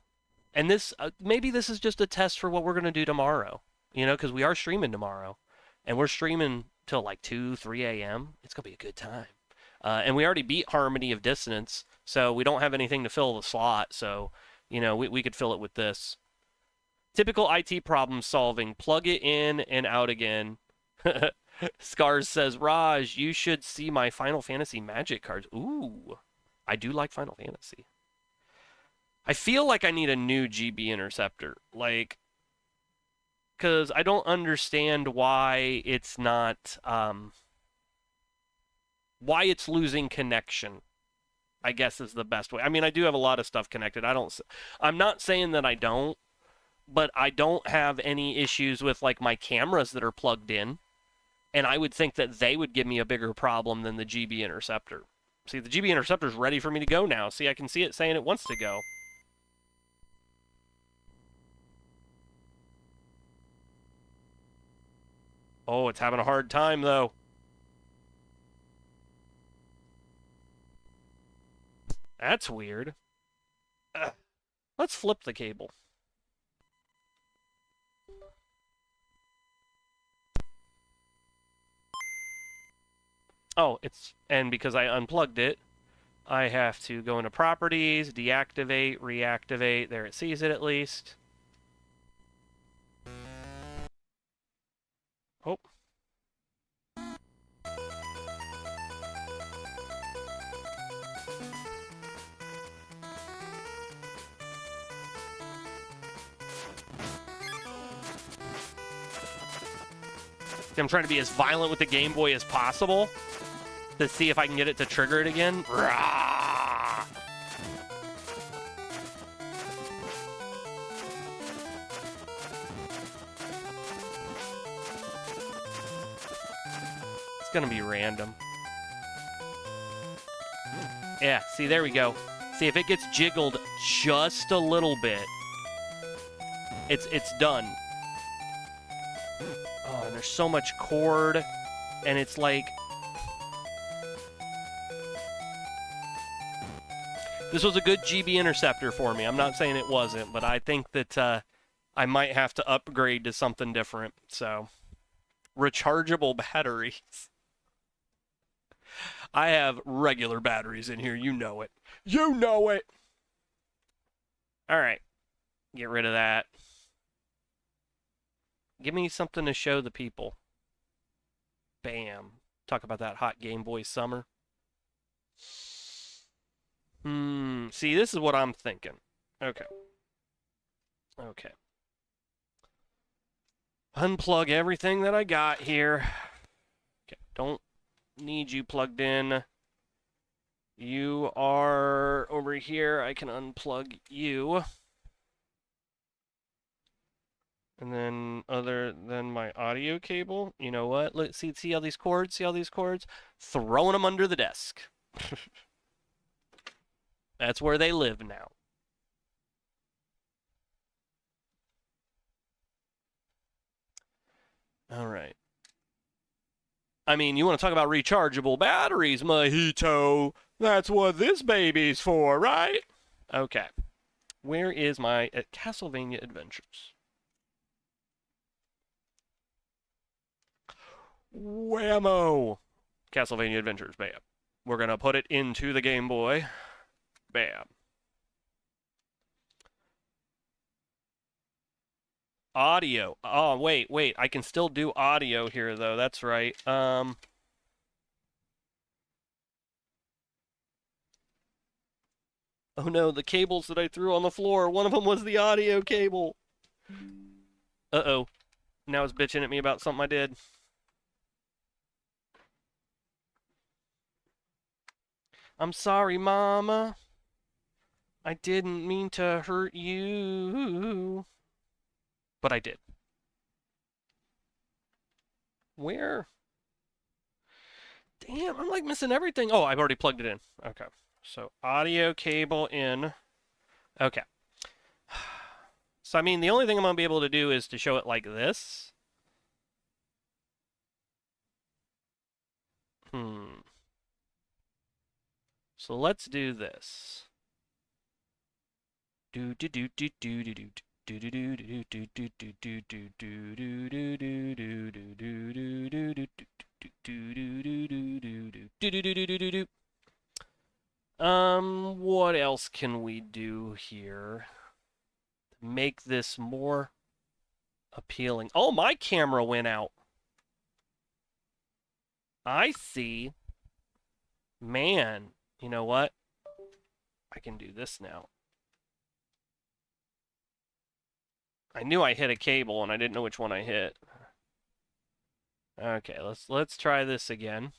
and this maybe this is just a test for what we're gonna do tomorrow. You know, because we are streaming tomorrow, and we're streaming till like 2, 3 a.m. It's gonna be a good time. And we already beat Harmony of Dissonance, so we don't have anything to fill the slot. So, you know, we could fill it with this. Typical IT problem solving. Plug it in and out again. Scars says, Raj, you should see my Final Fantasy Magic cards. Ooh, I do like Final Fantasy. I feel like I need a new GB interceptor. Like, because I don't understand why it's not... why it's losing connection, I guess, is the best way. I mean, I do have a lot of stuff connected. I'm not saying that I don't, but I don't have any issues with, like, my cameras that are plugged in, and I would think that they would give me a bigger problem than the GB interceptor. See, the GB interceptor is ready for me to go now. See, I can see it saying it wants to go. Oh, it's having a hard time, though. That's weird. Let's flip the cable. Oh, and because I unplugged it, I have to go into properties, deactivate, reactivate. There, it sees it at least. Oh. I'm trying to be as violent with the Game Boy as possible to see if I can get it to trigger it again. Rah! It's gonna be random. Yeah, see, there we go. See, if it gets jiggled just a little bit, it's done. Oh, and there's so much cord, and it's like... This was a good GB interceptor for me. I'm not saying it wasn't, but I think that I might have to upgrade to something different. So, rechargeable batteries. I have regular batteries in here. You know it. You know it! All right. Get rid of that. Give me something to show the people. Bam. Talk about that hot Game Boy summer. See, this is what I'm thinking. Okay. Okay. Unplug everything that I got here. Okay, don't need you plugged in. You are over here. I can unplug you. And then other than my audio cable, you know what? Let's see all these cords? See all these cords? Throwing them under the desk. That's where they live now. All right. I mean, you want to talk about rechargeable batteries, Mojito? That's what this baby's for, right? Okay. Where is my Castlevania Adventures? Whammo! Castlevania Adventures, bam. We're going to put it into the Game Boy. Bam. Audio. Oh, wait. I can still do audio here, though. That's right. Oh, no. The cables that I threw on the floor. One of them was the audio cable. Uh-oh. Now it's bitching at me about something I did. I'm sorry, Mama. I didn't mean to hurt you. But I did. Where? Damn, I'm like missing everything. Oh, I've already plugged it in. Okay. So audio cable in. Okay. So, I mean, the only thing I'm going to be able to do is to show it like this. So let's do this. What else can we do here to make this more appealing? Oh, my camera went out. I see. Man, you know what? I can do this now. I knew I hit a cable and I didn't know which one I hit. Okay, let's try this again.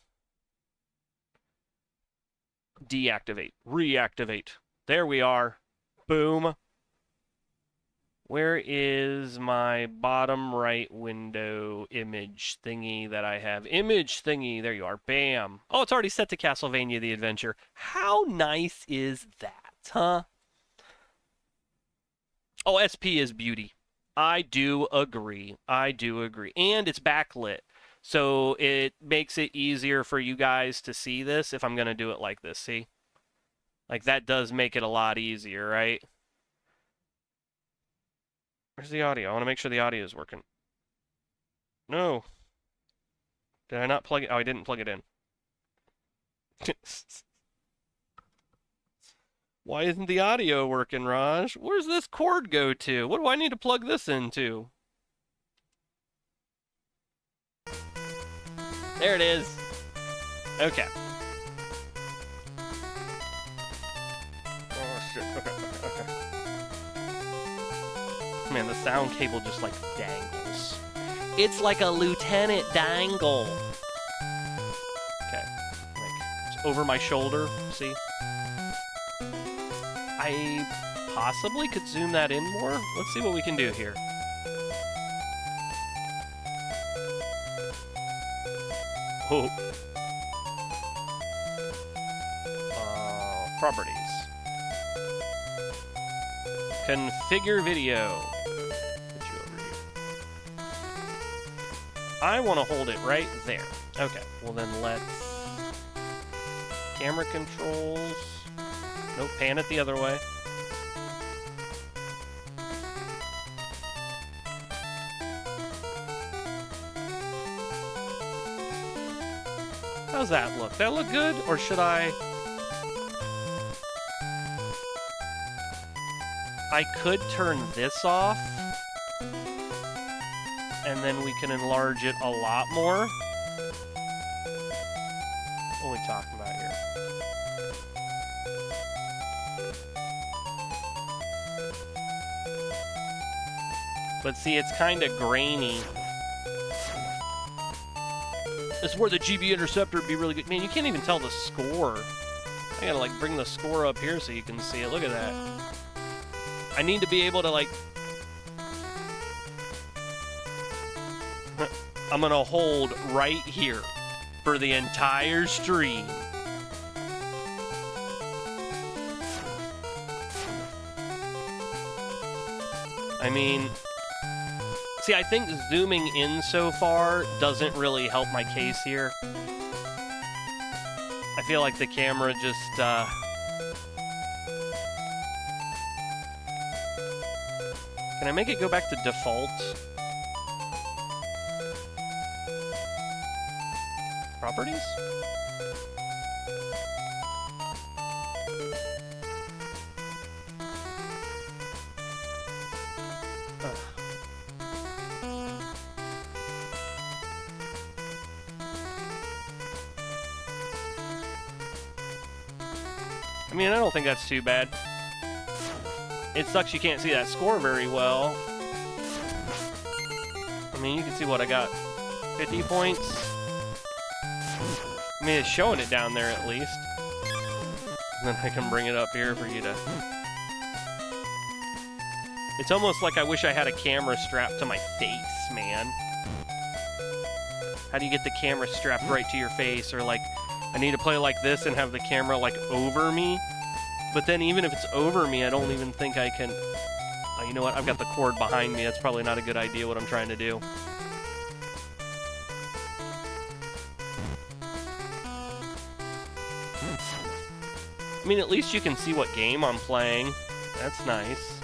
Deactivate, reactivate. There we are. Boom. Where is my bottom right window image thingy that I have? Image thingy, there you are. Bam. Oh, it's already set to Castlevania the Adventure. How nice is that, huh? Oh, SP is beauty. I do agree. I do agree. And it's backlit. So it makes it easier for you guys to see this if I'm going to do it like this, see? Like, that does make it a lot easier, right? Where's the audio? I want to make sure the audio is working. No. Did I not plug it? Oh, I didn't plug it in. Why isn't the audio working, Raj? Where's this cord go to? What do I need to plug this into? There it is. Okay. Oh, shit. Okay. Man, the sound cable just, like, dangles. It's like a Lieutenant Dangle. Okay. Like, it's over my shoulder, see? I possibly could zoom that in more. Let's see what we can do here. Oh. Properties. Configure video. Put you over here. I want to hold it right there. Okay. Well then let's... Camera controls. Nope, pan it the other way. How's that look? That look good? Or should I could turn this off. And then we can enlarge it a lot more. What are we talking about here? But see, it's kind of grainy. This is where the GB interceptor would be really good. Man, you can't even tell the score. I gotta like bring the score up here so you can see it. Look at that. I need to be able to like... I'm gonna hold right here for the entire stream. I mean... See, I think zooming in so far doesn't really help my case here. I feel like the camera just, Can I make it go back to default? Properties? I mean, I don't think that's too bad. It sucks you can't see that score very well. I mean, you can see what I got. 50 points. I mean, it's showing it down there at least. And then I can bring it up here for you to... It's almost like I wish I had a camera strapped to my face, man. How do you get the camera strapped right to your face? Or like, I need to play like this and have the camera like over me. But then even if it's over me, I don't even think I can... Oh, you know what? I've got the cord behind me. That's probably not a good idea what I'm trying to do. I mean, at least you can see what game I'm playing. That's nice.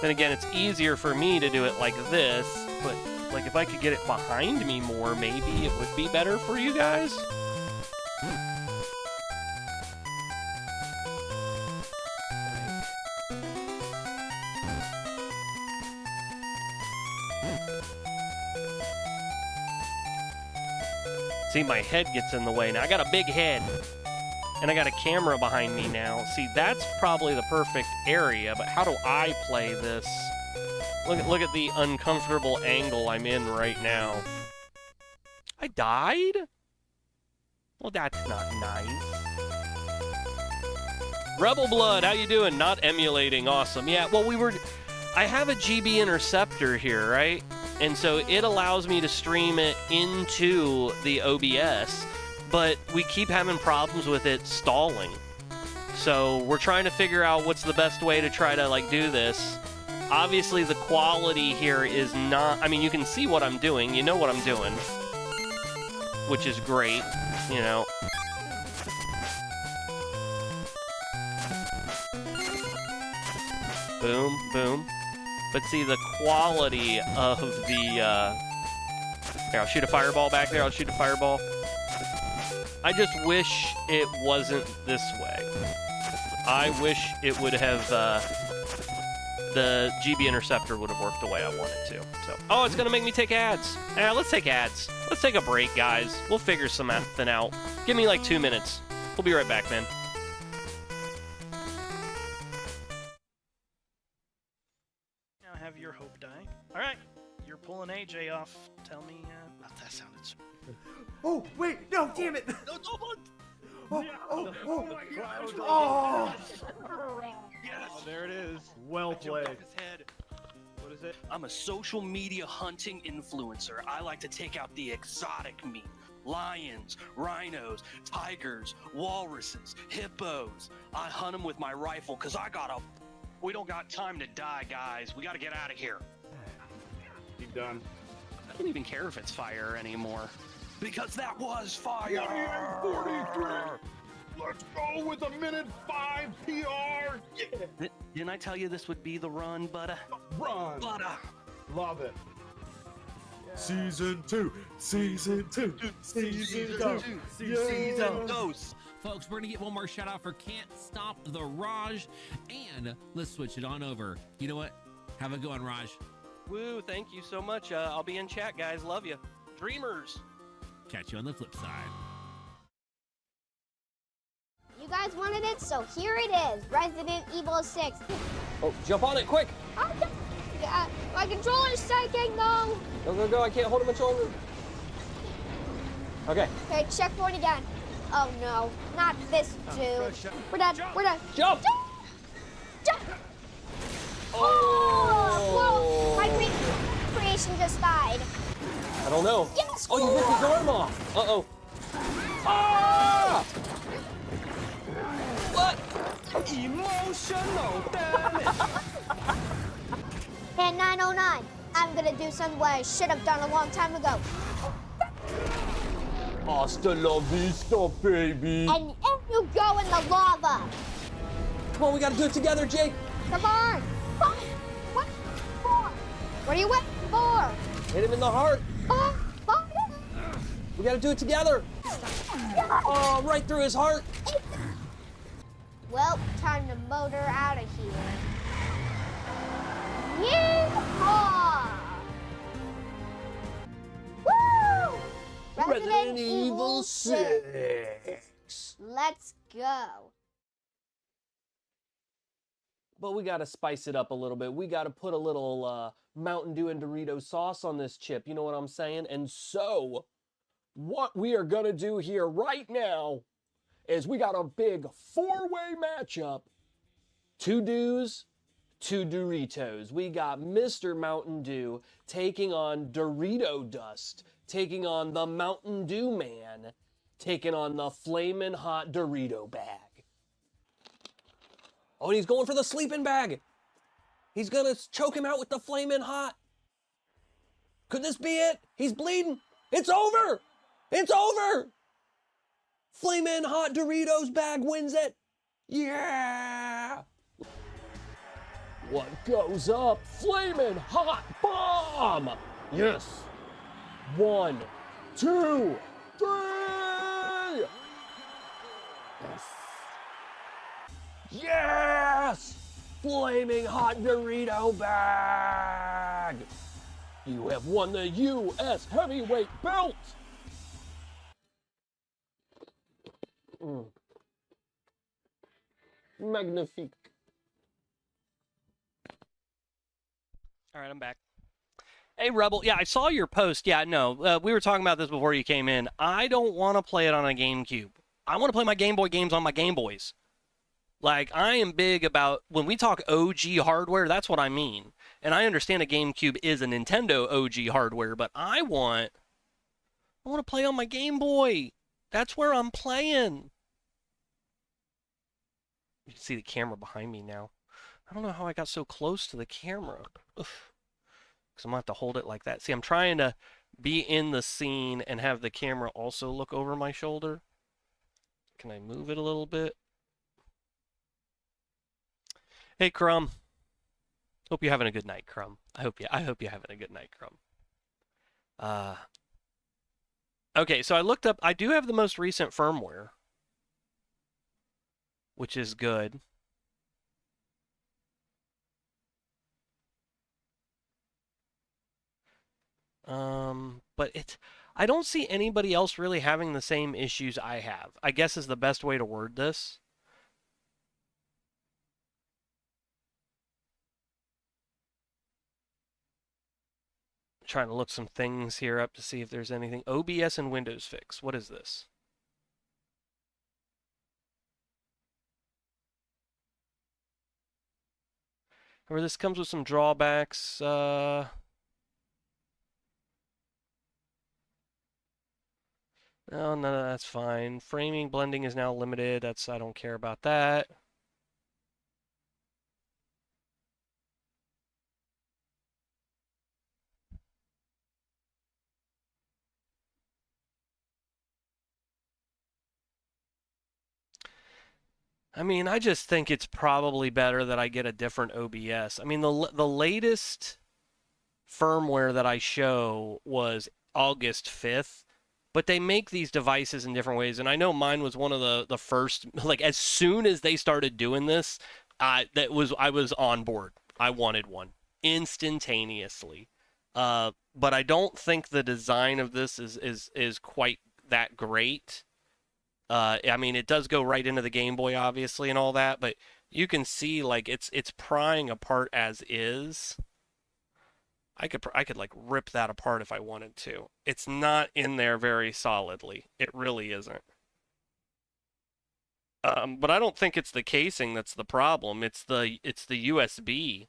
Then again, it's easier for me to do it like this, but like if I could get it behind me more, maybe it would be better for you guys. See, my head gets in the way. Now, I got a big head, and I got a camera behind me now. See, that's probably the perfect area, but how do I play this? Look at the uncomfortable angle I'm in right now. I died? Well, that's not nice. Rebel Blood, how you doing? Not emulating, awesome. Yeah, well, I have a GB interceptor here, right? And so it allows me to stream it into the OBS, but we keep having problems with it stalling. So we're trying to figure out what's the best way to try to like do this. Obviously the quality here is not, I mean, you can see what I'm doing, you know what I'm doing, which is great, you know. Boom, boom. But see, the quality of the, Here, I'll shoot a fireball back there. I'll shoot a fireball. I just wish it wasn't this way. I wish it would have, the GB interceptor would have worked the way I want it to. So, oh, it's going to make me take ads. Let's take ads. Let's take a break, guys. We'll figure something out. Give me like 2 minutes. We'll be right back, man. have your hope die. All right, you're pulling AJ off. Tell me. That sounded. Oh wait, no, damn it! No, don't. Oh my God! Oh! Yes. Oh, there it is. Well played. His head. What is it? I'm a social media hunting influencer. I like to take out the exotic meat. Lions, rhinos, tigers, walruses, hippos. I hunt them with my rifle because we don't got time to die, guys. We got to get out of here. You done? I don't even care if it's fire anymore. Because that was fire! 48-43! Let's go with a minute 5 PR! Yeah! Didn't I tell you this would be the run, Butta? Run! Butta! Love it. Season 2, Season 2, Season 2, Season 2. Folks, we're gonna get one more shout out for Can't Stop the Raj, and let's switch it on over. You know what? Have a good one, Raj. Woo, thank you so much. I'll be in chat, guys. Love you. Dreamers. Catch you on the flip side. You guys wanted it, so here it is. Resident Evil 6. Oh, jump on it, quick! My controller's shaking, though. Go, I can't hold it much longer. Okay. Okay, checkpoint again. Oh, no. Not this dude. We're done. We're done. Jump! Jump! Oh! Whoa! My creation just died. I don't know. Yes! Oh, you ripped his arm off. Uh-oh. Ah! What? Emotional damage! And 909, I'm gonna do something what I should have done a long time ago. Hasta la vista, baby. And in you go in the lava. Come on, we gotta do it together, Jake. Come on. What for? What are you waiting for? Hit him in the heart. We gotta do it together. Oh, right through his heart. Well, time to motor out of here. Yeehaw! Woo! Resident Evil 6. Let's go. But we gotta spice it up a little bit. We gotta put a little Mountain Dew and Dorito sauce on this chip. You know what I'm saying? And so, what we are gonna do here right now is we got a big 4-way matchup. 2 Dews, 2 Doritos. We got Mr. Mountain Dew taking on Dorito Dust, taking on the Mountain Dew Man, taking on the Flamin' Hot Dorito Bag. Oh, and he's going for the sleeping bag. He's gonna choke him out with the Flamin' Hot. Could this be it? He's bleeding. It's over. It's over. Flamin' Hot Doritos Bag wins it. Yeah. What goes up? Flamin' Hot Bomb. Yes. 1, 2, 3. Yes. Yes! Flaming Hot Dorito Bag! You have won the U.S. Heavyweight Belt! Magnifique. All right, I'm back. Hey, Rebel. Yeah, I saw your post. Yeah, no, we were talking about this before you came in. I don't want to play it on a GameCube. I want to play my Game Boy games on my Game Boys. Like, I am big about, when we talk OG hardware, that's what I mean. And I understand a GameCube is a Nintendo OG hardware, but I want to play on my Game Boy. That's where I'm playing. You can see the camera behind me now. I don't know how I got so close to the camera. Because I'm going to have to hold it like that. See, I'm trying to be in the scene and have the camera also look over my shoulder. Can I move it a little bit? Hey, Crumb. Hope you're having a good night, Crumb. I hope you're having a good night, Crumb. Okay, so I looked up. I do have the most recent firmware, which is good. But I don't see anybody else really having the same issues I have, I guess is the best way to word this. Trying to look some things here up to see if there's anything. OBS and Windows Fix. What is this? Or this comes with some drawbacks. No, none of that's fine. Framing, blending is now limited. I don't care about that. I mean, I just think it's probably better that I get a different OBS. I mean, the latest firmware that I show was August 5th, but they make these devices in different ways, and I know mine was one of the first. Like, as soon as they started doing this, I was on board. I wanted one instantaneously. But I don't think the design of this is quite that great. I mean, it does go right into the Game Boy, obviously, and all that, but you can see like it's prying apart as is. I could like rip that apart if I wanted to. It's not in there very solidly. It really isn't. But I don't think it's the casing that's the problem. It's the USB.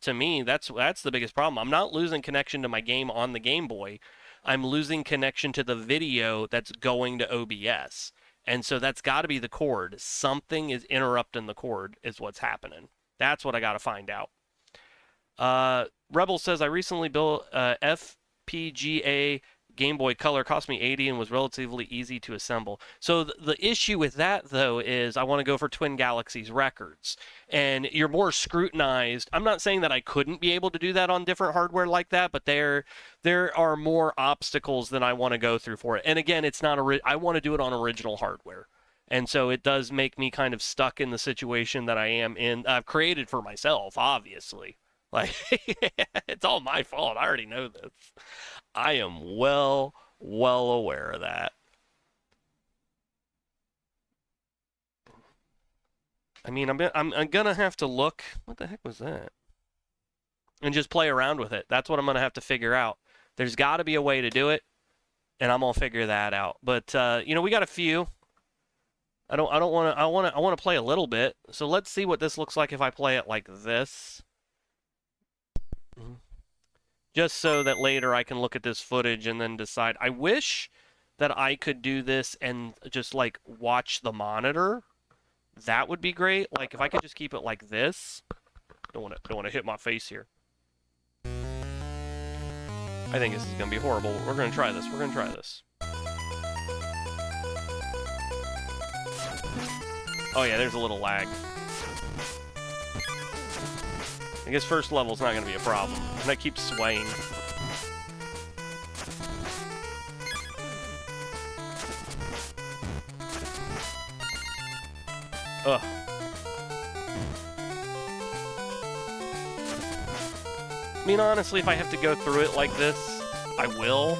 To me, that's the biggest problem. I'm not losing connection to my game on the Game Boy. I'm losing connection to the video that's going to OBS. And so that's got to be the cord. Something is interrupting the cord is what's happening. That's what I got to find out. Rebel says, I recently built FPGA Game Boy Color, cost me $80 and was relatively easy to assemble. So the issue with that, though, is I want to go for Twin Galaxies records. And you're more scrutinized. I'm not saying that I couldn't be able to do that on different hardware like that, but there are more obstacles than I want to go through for it. And again, it's not I want to do it on original hardware. And so it does make me kind of stuck in the situation that I am in. I've created for myself, obviously. Like, it's all my fault. I already know this. I am well aware of that. I mean, I'm gonna have to look. What the heck was that? And just play around with it. That's what I'm gonna have to figure out. There's got to be a way to do it, and I'm gonna figure that out. But you know, we got a few. I want to play a little bit. So let's see what this looks like if I play it like this. Just so that later I can look at this footage and then decide. I wish that I could do this and just like watch the monitor. That would be great. Like if I could just keep it like this. Don't want to hit my face here. I think this is gonna be horrible. We're gonna try this. Oh yeah, there's a little lag. I guess first level's not going to be a problem. And I keep swaying. Ugh. I mean, honestly, if I have to go through it like this, I will.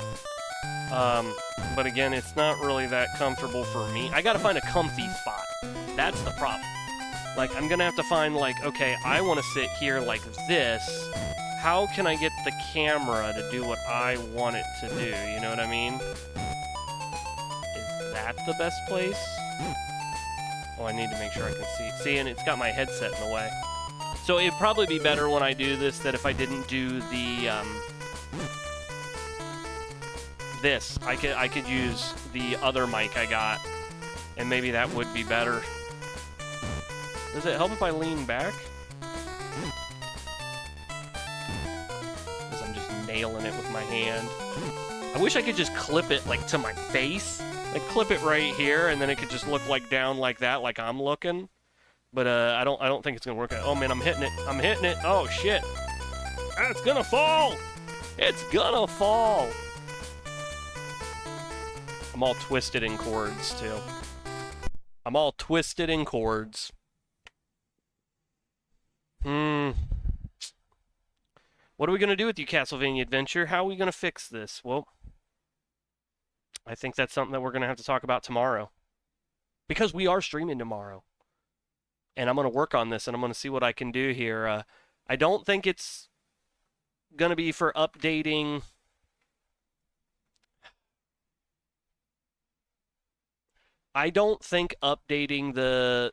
But again, it's not really that comfortable for me. I gotta find a comfy spot. That's the problem. Like, I'm gonna have to find, like, okay, I want to sit here like this. How can I get the camera to do what I want it to do? You know what I mean? Is that the best place? Oh, I need to make sure I can see. See, and it's got my headset in the way. So it'd probably be better when I do this that if I didn't do the, this. I could use the other mic I got, and maybe that would be better. Does it help if I lean back? Because I'm just nailing it with my hand. I wish I could just clip it like to my face. Like clip it right here, and then it could just look like down like that, like I'm looking. But I don't think it's gonna work out. Oh man, I'm hitting it. Oh shit. It's gonna fall. It's gonna fall. I'm all twisted in cords too. I'm all twisted in cords. What are we going to do with you, Castlevania Adventure? How are we going to fix this? Well, I think that's something that we're going to have to talk about tomorrow. Because we are streaming tomorrow. And I'm going to work on this, and I'm going to see what I can do here. I don't think it's going to be for updating. I don't think updating the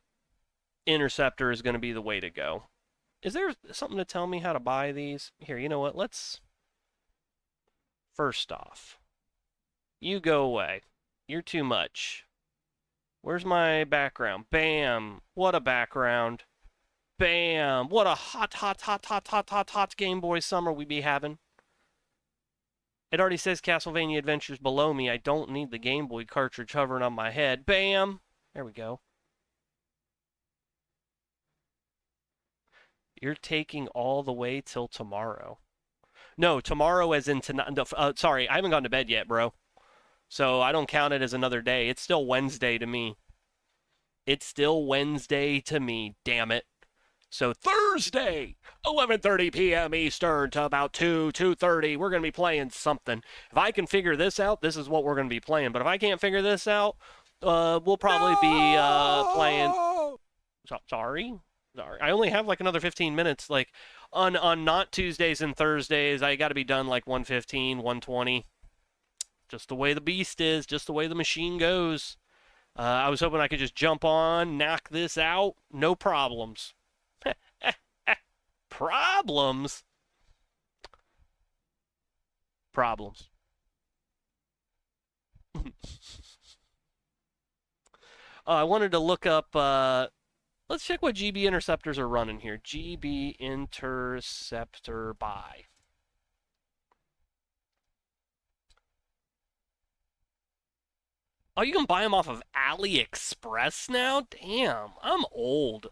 Interceptor is going to be the way to go. Is there something to tell me how to buy these? Here, you know what? Let's... First off, you go away. You're too much. Where's my background? Bam! What a background. Bam! What a hot Game Boy summer we be having. It already says Castlevania Adventures below me. I don't need the Game Boy cartridge hovering on my head. Bam! There we go. You're taking all the way till tomorrow. No, tomorrow as in tonight. Sorry, I haven't gone to bed yet, bro. So I don't count it as another day. It's still Wednesday to me. It's still Wednesday to me, damn it. So Thursday, 11:30 p.m. Eastern to about 2:30, we're going to be playing something. If I can figure this out, this is what we're going to be playing. But if I can't figure this out, we'll probably be playing... Sorry? I only have like another 15 minutes. Like on not Tuesdays and Thursdays, I got to be done like 1:15, 1:20. Just the way the beast is, just the way the machine goes. I was hoping I could just jump on, knock this out, no problems. Problems? Problems. I wanted to look up, let's check what GB interceptors are running here. GB interceptor buy. Oh, you can buy them off of AliExpress now? Damn, I'm old.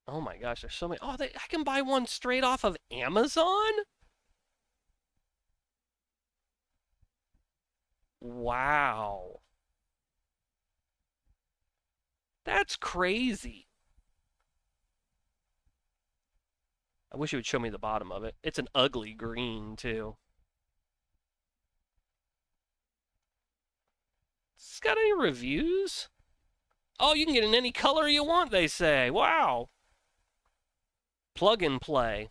Oh my gosh, there's so many. Oh, I can buy one straight off of Amazon? Wow. That's crazy. I wish it would show me the bottom of it. It's an ugly green, too. Has this got any reviews? Oh, you can get in any color you want, they say. Wow. Plug and play.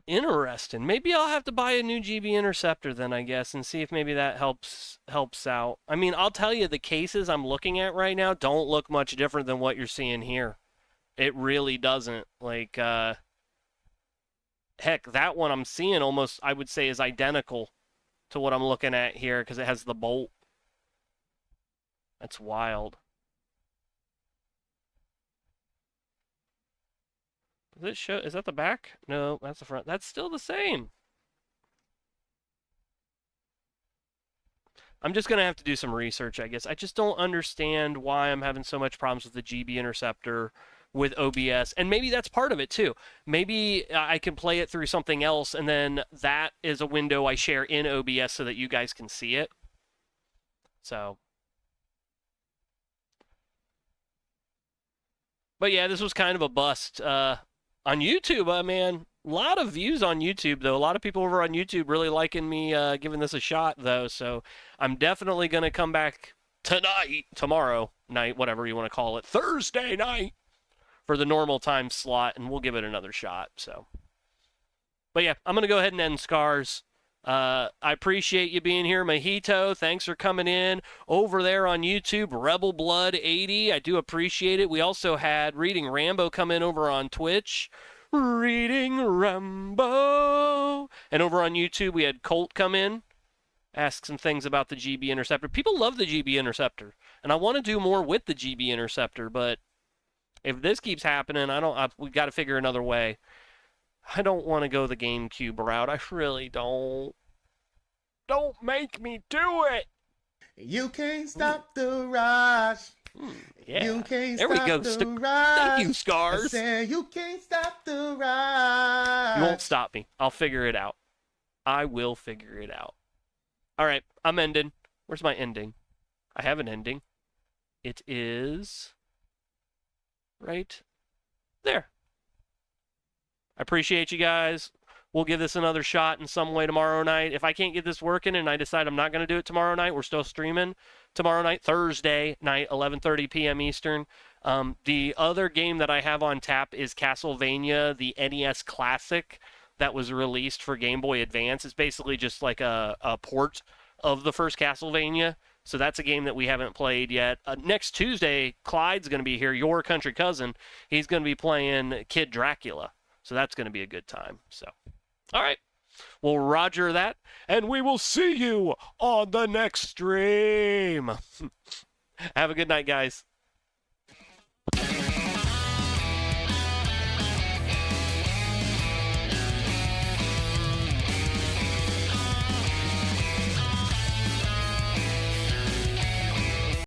Interesting. Maybe I'll have to buy a new GB Interceptor then, I guess, and see if maybe that helps out. I mean, I'll tell you, the cases I'm looking at right now don't look much different than what you're seeing here. It really doesn't. Like, heck, that one I'm seeing almost, I would say, is identical to what I'm looking at here because it has the bolt. That's wild. Does it show? Is that the back? No, that's the front. That's still the same. I'm just going to have to do some research, I guess. I just don't understand why I'm having so much problems with the GB Interceptor with OBS. And maybe that's part of it, too. Maybe I can play it through something else, and then that is a window I share in OBS so that you guys can see it. So... But yeah, this was kind of a bust. On YouTube, man, a lot of views on YouTube, though. A lot of people over on YouTube really liking me giving this a shot, though. So I'm definitely going to come back tonight, tomorrow night, whatever you want to call it, Thursday night, for the normal time slot, and we'll give it another shot. So, but yeah, I'm going to go ahead and end Scars. I appreciate you being here, Mojito. Thanks for coming in. Over there on YouTube, Rebel Blood 80. I do appreciate it. We also had Reading Rambo come in over on Twitch. Reading Rambo. And over on YouTube, we had Colt come in, ask some things about the GB Interceptor. People love the GB Interceptor, and I want to do more with the GB Interceptor, but if this keeps happening, we got to figure another way. I don't want to go the GameCube route. I really don't. Don't make me do it. You can't stop the rush. Yeah. You can't there we stop go. the rush. Thank you, Scars. I said you can't stop the rush. You won't stop me. I'll figure it out. I will figure it out. All right, I'm ending. Where's my ending? I have an ending. It is right there. I appreciate you guys. We'll give this another shot in some way tomorrow night. If I can't get this working and I decide I'm not going to do it tomorrow night, we're still streaming tomorrow night, Thursday night, 11:30 p.m. Eastern. The other game that I have on tap is Castlevania, the NES Classic that was released for Game Boy Advance. It's basically just like a port of the first Castlevania. So that's a game that we haven't played yet. Next Tuesday, Clyde's going to be here, your country cousin. He's going to be playing Kid Dracula. So that's going to be a good time. So, all right. Well, roger that. And we will see you on the next stream. Have a good night, guys.